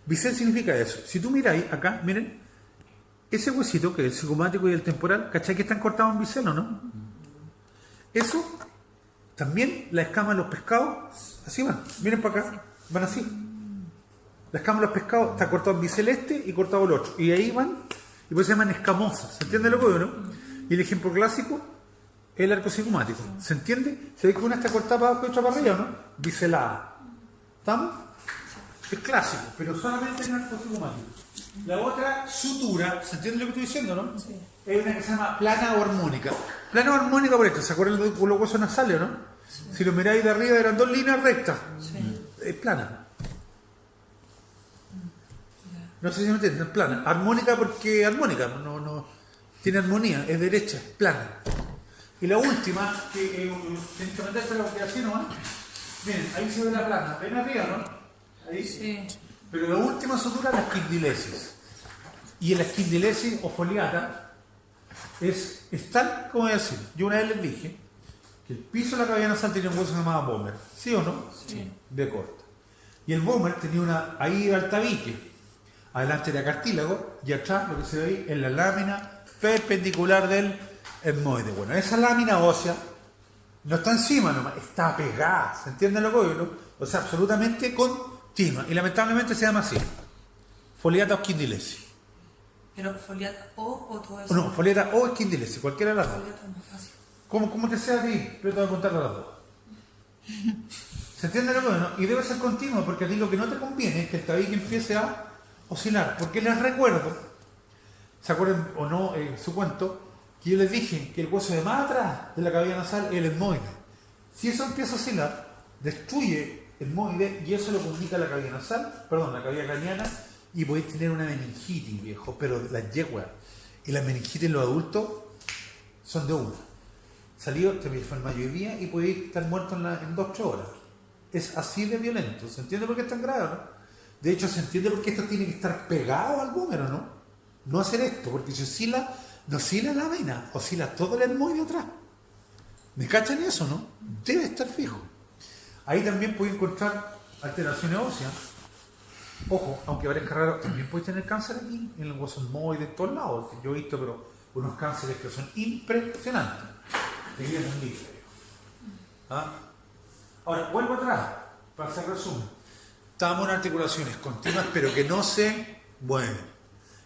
A: Bisel significa eso. Si tú miráis acá, miren, ese huesito que es el cigomático y el temporal, ¿cachai que están cortados en bisel o no? Eso, también la escama de los pescados, así van, miren para acá, van así. La escama de los pescados está cortado en bisel este y cortado el otro. Y ahí van, y pues se llaman escamosas. ¿Se entiende lo que no? Y el ejemplo clásico es el arco cigomático. ¿Se entiende? ¿Se ve que una está cortada para abajo y otra para arriba o no? Biselada. ¿Estamos? Es clásico, pero solamente en el arco cigomático. La otra sutura, ¿se entiende lo que estoy diciendo, no? Sí. Es una que se llama plana o armónica. Plana o armónica por esto, ¿se acuerdan de los huesos nasales, no? Sí. Si lo miráis de arriba eran 2 líneas rectas. Sí. Es plana. No sé si me entienden, es plana. Armónica porque armónica, no tiene armonía, es derecha, es plana. Y la última, que tienen que metérsela porque así no va. Miren, ahí se ve la plana. ¿Ven arriba, no? Ahí. Sí. Pero la última sutura es la esquindilesis. Y la esquindilesis o foliata es tal como voy a decir. Yo una vez les dije que el piso de la cavidad nasal tiene un hueso llamado Bomer. ¿Sí o no? Sí. De corta. Y el boomer tenía ahí el tabique. Adelante era cartílago y atrás lo que se ve ahí es la lámina perpendicular del etmoide. Bueno, esa lámina ósea no está encima nomás, está pegada. ¿Se entiende lo que digo? O sea, absolutamente continua. Y lamentablemente se llama así. Foliata o Schindilesi.
E: Pero foliata o todo eso.
A: No, foliata o Schindilesi, cualquiera de las dos.
E: Foliata es más fácil.
A: Como te sea a ti, pero te voy a contar las dos. ¿Se entiende lo que digo? Y debe ser continuo, porque a ti lo que no te conviene es que el tabique empiece a oscilar. Porque les recuerdo, ¿se acuerdan o no su cuento? Que yo les dije que el hueso de más atrás de la cavidad nasal es el etmoide. Si eso empieza a oscilar, destruye el etmoide y eso lo comunica a la cavidad nasal, perdón, la cavidad craneana, y podéis tener una meningitis, viejo, pero las yeguas y las meningitis en los adultos son de una. Salió, te enfermas hoy día y podéis estar muerto en 2 o 3 horas. Es así de violento. ¿Se entiende por qué es tan grave, no? De hecho, se entiende por qué esto tiene que estar pegado al búmero, ¿no? No hacer esto, porque si oscila, no oscila la vena, oscila todo el etmoide atrás. ¿Me cachan eso, no? Debe estar fijo. Ahí también podéis encontrar alteraciones óseas. Ojo, aunque parezca raro, también podéis tener cáncer aquí, en el hueso etmoide, en todos lados. Yo he visto, pero unos cánceres que son impresionantes. Te quedan un líquido. ¿Ah? Ahora, vuelvo atrás, para hacer resumen. Estábamos en articulaciones continuas, pero que no se mueven.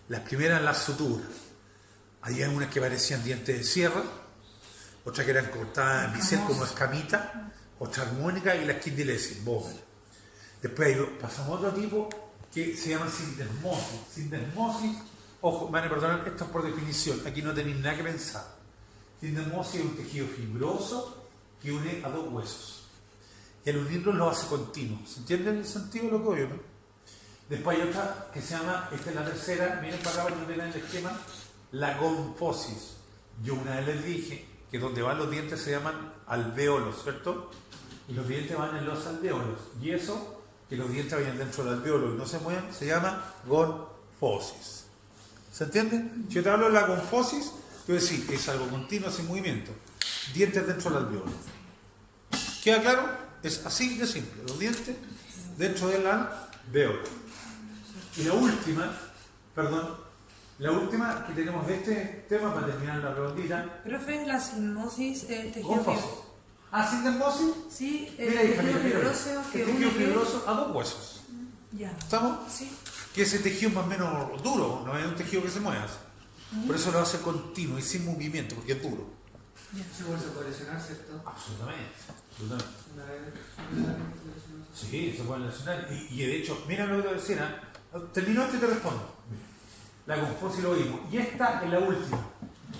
A: Las primeras, las suturas. Había unas que parecían dientes de sierra, otras que eran cortadas en bisel como escamita, otra armónica y la Schindilesi, Bowel. Después ahí pasamos a otro tipo que se llama sindesmosis. Sindesmosis, ojo, van a perdonar, esto es por definición, aquí no tenéis nada que pensar. Sindesmosis es un tejido fibroso que une a 2 huesos. Y al unirlos lo hace continuo. ¿Se entiende el sentido de lo que oyo, no? Después hay otra que se llama, esta es la tercera, miren para acá para que no tengan el esquema, la gonfosis. Yo una vez les dije que donde van los dientes se llaman alvéolos, ¿cierto? Y los dientes van en los alvéolos. Y eso, que los dientes vayan dentro del alvéolo y no se muevan, se llama gonfosis. ¿Se entiende? Si yo te hablo de la gonfosis, yo decir que es algo continuo sin movimiento. Dientes dentro del alvéolo. ¿Queda claro? Es así de simple. Los dientes dentro del alvéolo. Y la última que tenemos de este tema para terminar la redondita.
E: Profe, la sindesmosis, tejido
A: Gonfosis.
E: fibroso.
A: ¿Ah, sindesmosis?
E: Sí,
A: Mira, hija,
E: tejido
A: mira.
E: fibroso que
A: El tejido
E: une.
A: fibroso a 2 huesos.
E: Ya.
A: ¿Estamos?
E: Sí.
A: Que ese tejido es más o menos duro, no es un tejido que se mueva. Por eso lo hace continuo y sin movimiento, porque es duro.
D: Ese hueso puede lesionar, ¿cierto?
A: Absolutamente.
D: Una vez
A: Sí, se puede lesionar. Y de hecho, mira lo que te decía. Termino esto y te respondo. La gonfosis lo vimos. Y esta es la última.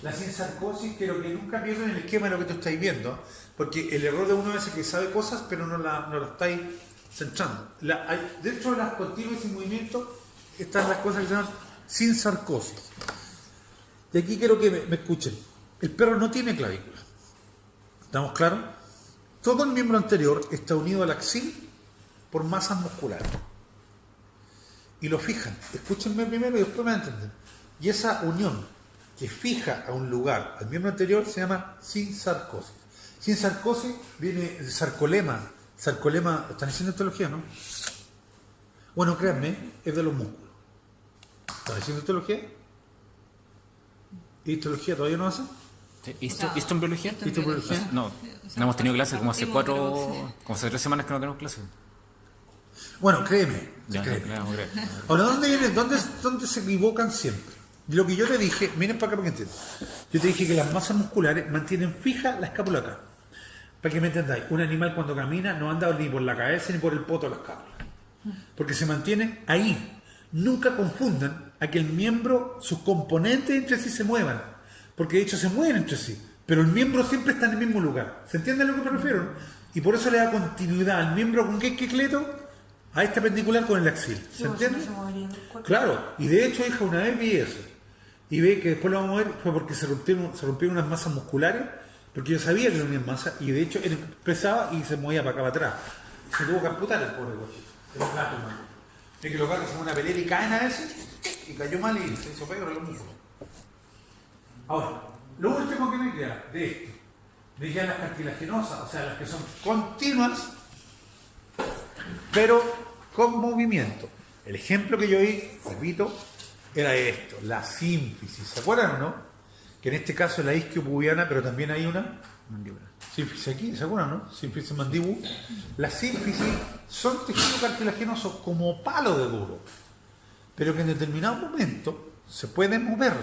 A: La sinsarcosis, quiero que nunca pierdan el esquema de lo que tú estáis viendo. Porque el error de uno es que sabe cosas, pero no la estáis centrando. Dentro de las continuas y movimiento están las cosas que se llaman sinsarcosis. Y aquí quiero que me escuchen. El perro no tiene clavícula. ¿Estamos claros? Todo el miembro anterior está unido al axil por masas musculares. Y lo fijan. Escúchenme primero y después me van a entender. Y esa unión que fija a un lugar al miembro anterior se llama sinsarcosis. Sinsarcosis viene de sarcolema. Sarcolema, ¿están haciendo histología, no? Bueno, créanme, es de los músculos. ¿Están haciendo histología? ¿Histología todavía no hacen?
B: ¿Esto en biología?
A: ¿Esto en biología?
B: No, no hemos tenido clase como hace 3 semanas que no tenemos clase.
A: Bueno, créeme.
B: Ya,
A: créeme.
B: vamos a creer.
A: Ahora, ¿dónde se equivocan siempre? Lo que yo te dije, miren para acá para que entiendan. Yo te dije que las masas musculares mantienen fija la escápula acá. Para que me entendáis, un animal cuando camina no anda ni por la cabeza ni por el poto de la escápula. Porque se mantiene ahí. Nunca confundan a que el miembro, sus componentes entre sí se muevan. Porque de hecho se mueven entre sí. Pero el miembro siempre está en el mismo lugar. ¿Se entiende a lo que me refiero? Y por eso le da continuidad al miembro con qué esqueleto, a este perpendicular con el axil. ¿Se entiende? Claro. Y de hecho, hija, una vez vi eso. Y ve que después lo vamos a ver, fue porque se rompieron unas masas musculares, porque yo sabía que no tenía masa, y de hecho él empezaba y se movía para acá para atrás. Se tuvo que amputar el pobre cochito. Era un gato, man. Es que los gatos son una pelea y caen a veces, y cayó mal y se hizo peor en los músculos. Ahora, lo último que me queda de esto, me quedan las cartilaginosas, o sea, las que son continuas, pero con movimiento. El ejemplo que yo di, repito, era esto, la sínfisis. ¿Se acuerdan o no? Que en este caso es la isquiopubiana, pero también hay una
B: Mandíbula.
A: sínfisis aquí, ¿se acuerdan, no? Sínfisis mandíbula. Las sínfisis son tejidos cartilaginosos como palo de duro, pero que en determinado momento se pueden mover.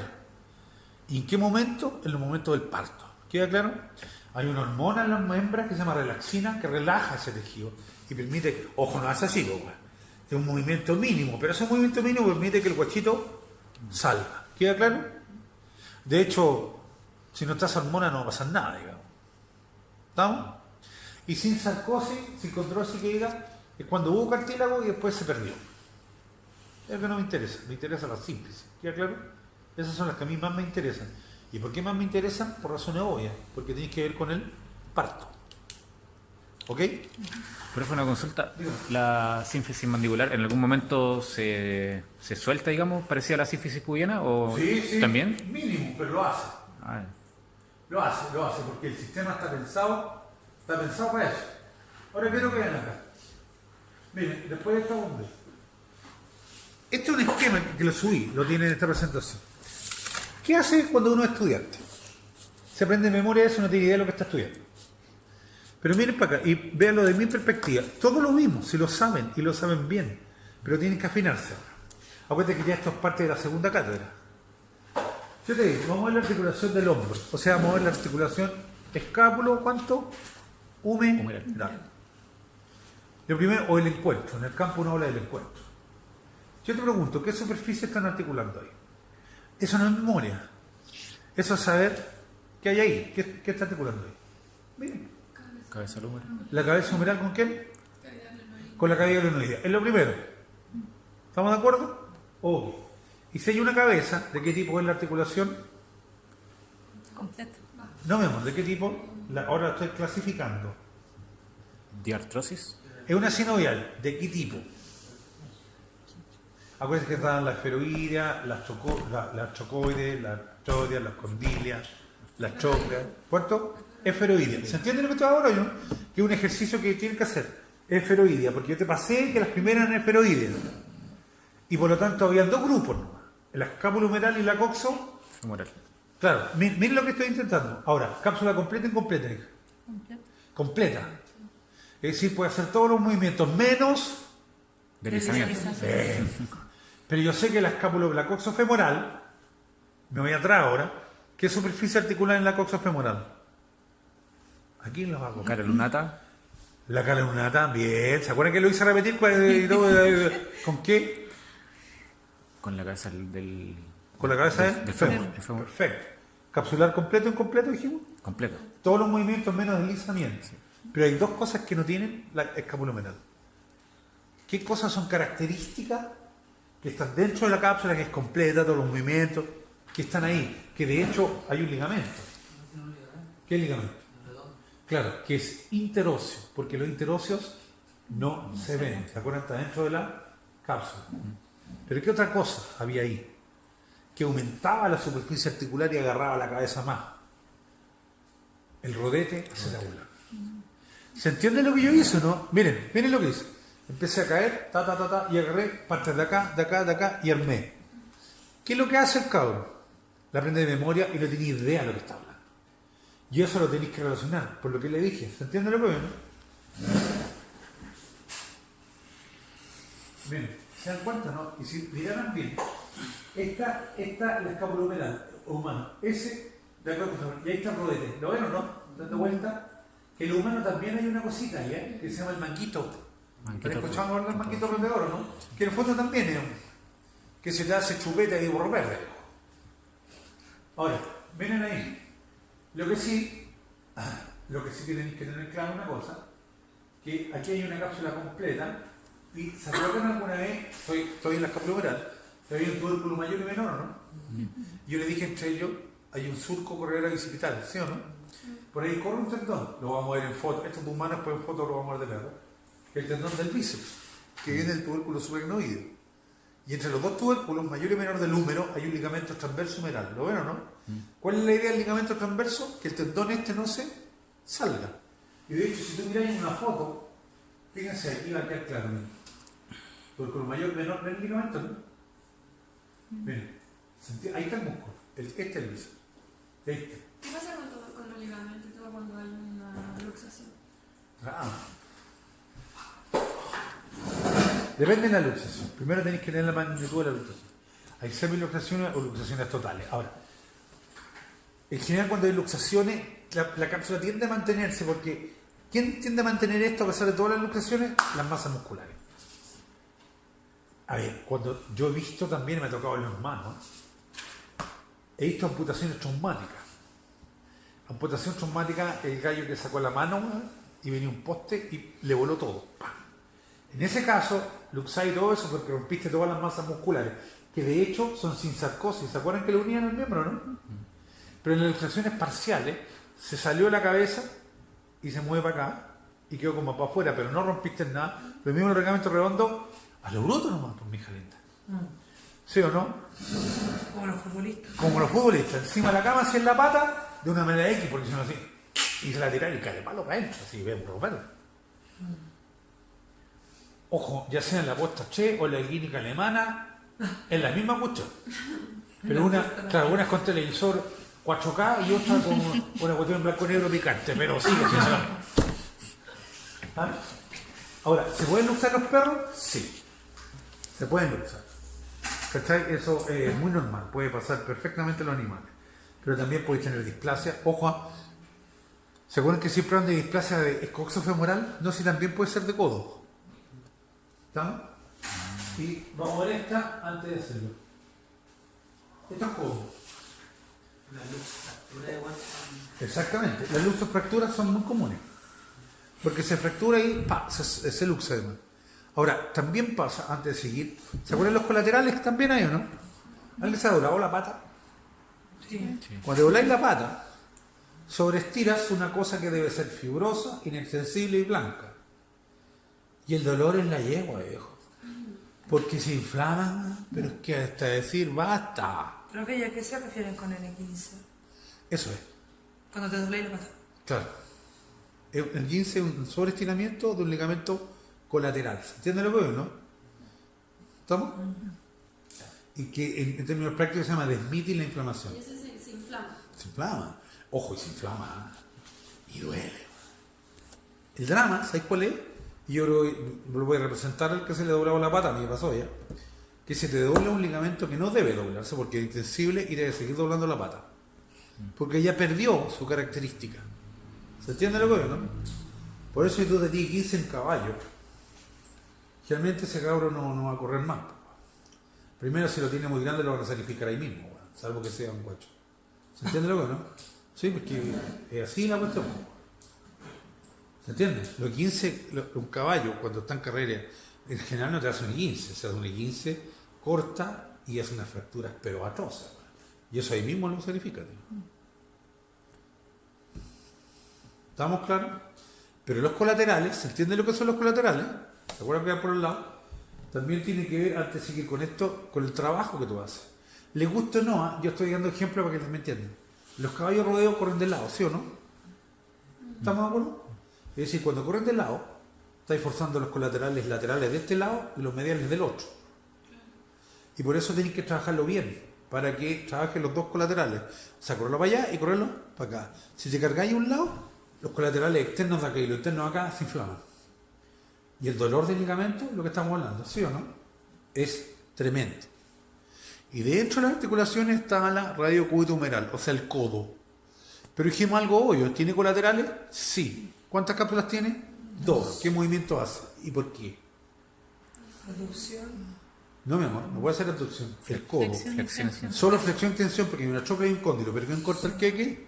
A: ¿Y en qué momento? En los momentos del parto. ¿Queda claro? Hay una hormona en las hembras que se llama relaxina que relaja ese tejido y permite, ojo, no hace así, es un movimiento mínimo, pero ese movimiento mínimo permite que el guachito salga. ¿Queda claro? De hecho, si no está esa hormona no va a pasar nada, digamos. ¿Estamos? Y sin sarcosis, sin condrosis que diga, es cuando hubo cartílago y después se perdió. Es que no me interesa la sínfisis. ¿Queda claro? Esas son las que a mí más me interesan. ¿Y por qué más me interesan? Por razones obvias, porque tienen que ver con el parto. ¿Ok?
B: Pero fue una consulta. ¿La sínfisis mandibular en algún momento se suelta, digamos, parecida a la sínfisis pubiana? ¿O
A: Sí,
B: también?
A: mínimo, pero lo hace.
B: Ah,
A: Lo hace, porque el sistema está pensado para eso. Ahora quiero que vean acá. Miren, después de esta bomba. Este es un esquema que lo subí, lo tiene en esta presentación. ¿Qué hace cuando uno es estudiante? Se aprende de memoria eso, no tiene idea de lo que está estudiando. Pero miren para acá y véanlo de mi perspectiva. Todo lo mismo, si lo saben y lo saben bien, pero tienen que afinarse. Acuérdate que ya esto es parte de la segunda cátedra. Yo te digo, vamos a ver la articulación del hombro. O sea, vamos a ver la articulación escápulo, ¿cuánto? Humeral. Lo primero, o el encuentro. En el campo uno habla del encuentro. Yo te pregunto, ¿qué superficie están articulando ahí? Eso no es memoria. Eso es saber qué hay ahí. ¿Qué está articulando ahí? Miren.
B: cabeza al húmero.
A: ¿La cabeza humeral con quién? Con la cavidad glenoidea. Es lo primero. ¿Estamos de acuerdo? Obvio. Y si hay una cabeza, ¿de qué tipo es la articulación?
E: Completo.
A: No, mi amor, ¿de qué tipo? Ahora la estoy clasificando.
B: Diartrosis.
A: Es una sinovial. ¿De qué tipo? Acuérdense que están las esferoideas, las chocoides, las chodias, las condilias, las chocras. ¿Cuánto? Esferoidea. ¿Se entiende lo que estoy ahora yo? Que es un ejercicio que tienen que hacer. Esferoidea, porque yo te pasé que las primeras eran esferoideas. Y por lo tanto había dos grupos nomás. La escápula humeral y la coxo.
B: Femoral.
A: Claro, miren lo que estoy intentando. Ahora, cápsula completa, incompleta. Hija. Completa. Es decir, puede hacer todos los movimientos menos.
B: Deslizamiento.
A: Pero yo sé que la escápula, la coxofemoral, me voy atrás ahora, ¿qué superficie articular en la coxofemoral? Aquí los hago.
B: Cara lunata.
A: La cara lunata, bien. ¿Se acuerdan que lo hice repetir? ¿Con qué?
B: Con la cabeza del...
A: Con la cabeza
B: del fémur.
A: Perfecto. Capsular completo, incompleto, dijimos.
B: Completo.
A: Todos los movimientos menos deslizamiento. Pero hay dos cosas que no tienen la escápula humeral. ¿Qué cosas son características que están dentro de la cápsula, que es completa, todos los movimientos, que están ahí? Que de hecho hay un ligamento. ¿Qué ligamento? Claro, que es interóseo, porque los interóseos no se ven. ¿Se acuerdan? Está dentro de la cápsula. Pero ¿qué otra cosa había ahí? Que aumentaba la superficie articular y agarraba la cabeza más. El rodete acetabular. ¿Se entiende lo que yo hice, no? Miren lo que hice. Empecé a caer, y agarré partes de acá, y armé. ¿Qué es lo que hace el cabro? La aprende de memoria y no tiene idea de lo que está hablando. Y eso lo tenéis que relacionar, por lo que le dije. ¿Se entiende lo que veo, no? Miren, ¿se dan cuenta, no? Y si miraran bien, esta es la escápula humeral, humano. Ese, de acuerdo, y ahí está el rodete. ¿Lo ven o no? Dando vuelta. Que el humano también hay una cosita ahí, ¿eh? Que se llama el manguito. ¿Han escuchado hablar del manguito rompedor, no? Que en el fondo también es que se te hace chupeta y borro verde. Ahora, miren ahí. Lo que sí que tenéis que tener claro una cosa, que aquí hay una cápsula completa y ¿se acuerdan alguna vez? Estoy en la escápula humeral, pero hay un tubérculo mayor y menor, ¿no? Yo le dije entre ellos, hay un surco corredera bicipital, ¿sí o no? Por ahí corre un tendón, lo vamos a ver en foto, estos humanos pues en foto lo vamos a ver de lado, el tendón del bíceps, que viene del tubérculo subaracnoideo. Y entre los dos tubérculos, mayor y menor del húmero, hay un ligamento transverso humeral. ¿Lo ven o no? ¿Cuál es la idea del ligamento transverso? Que el tendón no se salga. Y de hecho, si tú miráis una foto, fíjense, aquí va a quedar claro. Porque con mayor, menor ven el ligamento, ¿no? Miren, ahí está el músculo. Este es el liso. Este.
C: ¿Qué pasa con los ligamentos y todo cuando hay una luxación?
A: Ah. Depende de la luxación. Primero tenéis que tener la magnitud de la luxación. Hay semiluxaciones o luxaciones totales. Ahora, en general cuando hay luxaciones, la cápsula tiende a mantenerse porque ¿quién tiende a mantener esto a pesar de todas las luxaciones? Las masas musculares. A ver, cuando yo he visto también, me ha tocado en los manos, he visto amputaciones traumáticas. Amputación traumática, el gallo que sacó la mano y venía un poste y le voló todo. ¡Pam! En ese caso, luxáis todo eso porque rompiste todas las masas musculares, que de hecho son sin sarcosis. ¿Se acuerdan que le unían al miembro, no? Pero en las luxaciones parciales se salió la cabeza y se mueve para acá y quedó como para afuera, pero no rompiste nada. Lo mismo en el ligamento redondo, a lo bruto nomás, por mi hija linda. ¿Sí o no?
E: Como los futbolistas.
A: Como los futbolistas, encima de la cama, así en la pata, de una manera X, porque si no así, y se la tiran y cae de palo para adentro, así, ven, romperla. Ojo, ya sea en la posta Che o en la clínica alemana, es la misma cuestión. Pero una, claro, una es con televisor 4K y otra con una cuestión en blanco y negro picante, pero sigue siendo la misma. ¿Ah? Ahora, ¿se pueden luxar los perros? Sí. Se pueden luxar. ¿Cachai? Eso es muy normal, puede pasar perfectamente en los animales. Pero también podéis tener displasia. Ojo, ¿se acuerdan que siempre hablan de displasia de coxofemoral? No, si también puede ser de codo. ¿Estamos? Y vamos a ver esta antes de hacerlo. Esto es codo.
D: La luz, fractura igual.
A: Exactamente. Las luxofracturas son muy comunes. Porque se fractura y ¡pa! Se luxa además. Ahora, también pasa, antes de seguir, ¿se acuerdan los colaterales que también hay o no? ¿Alguien se ha doblado la pata?
E: Sí.
A: Cuando dobláis la pata, sobreestiras una cosa que debe ser fibrosa, inextensible y blanca. Y el dolor es la yegua, viejo. Porque se inflama, pero es que hasta decir basta.
E: Creo que ya que se refieren con N15.
A: Eso es,
E: Cuando te dobléis la pata.
A: claro. El 15 es un sobreestiramiento de un ligamento colateral. ¿Se entiende lo que veo, no? ¿Estamos? Y que en términos prácticos se llama desmitir la inflamación.
C: Y ese se inflama.
A: Se inflama. Ojo, y se inflama. Y duele. El drama, ¿sabes cuál es? Y yo lo voy a representar al que se le doblaba la pata, a mí me pasó ya. Que se te dobla un ligamento que no debe doblarse porque es insensible y debe seguir doblando la pata. Porque ya perdió su característica. ¿Se entiende lo que veo, no? Por eso si tú te tienes 15 en caballo, generalmente ese cabro no va a correr más. Primero, si lo tiene muy grande, lo van a sacrificar ahí mismo, salvo que sea un guacho. ¿Se entiende lo que no? Sí, porque es así la cuestión. ¿Se entiende? Los 15, un caballo, cuando está en carrera, en general no te hace un 15, se hace un 15 corta y hace unas fracturas pero atrozas. Y eso ahí mismo lo sacrifica. ¿Estamos claros? Pero los colaterales, ¿se entiende lo que son los colaterales? ¿Se acuerdan que va por el lado? También tiene que ver, antes de seguir con esto, con el trabajo que tú haces. ¿Les gusta o no? Yo estoy dando ejemplos para que me entiendan. Los caballos rodeos corren de lado, ¿sí o no? ¿Estamos de acuerdo? Es decir, cuando corren de lado, estáis forzando los colaterales laterales de este lado y los mediales del otro. Y por eso tenéis que trabajarlo bien, para que trabajen los dos colaterales. O sea, correrlo para allá y correrlo para acá. Si te cargáis un lado, los colaterales externos de acá y los internos de acá se inflaman. Y el dolor del ligamento, lo que estamos hablando, ¿sí o no? Es tremendo. Y dentro de las articulaciones está la radiocúbito humeral, o sea, el codo. Pero dijimos algo obvio, ¿tiene colaterales? Sí. ¿Cuántas cápsulas tiene? 2. ¿Qué movimiento hace? ¿Y por qué?
E: Reducción.
A: No, mi amor, no puede hacer abducción. El codo.
B: Flexión y tensión.
A: Solo flexión y tensión, porque hay una troclea y un cóndilo. ¿Pero quién corta el queque?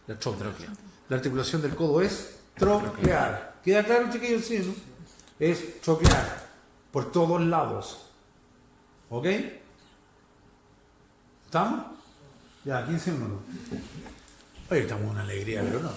A: La troclea. La articulación del codo es troclear. ¿Queda claro, chiquillos? Sí, ¿no? Es troclear por todos lados. ¿Ok? ¿Estamos? Ya, 15 minutos. Hoy estamos en una alegría, pero no.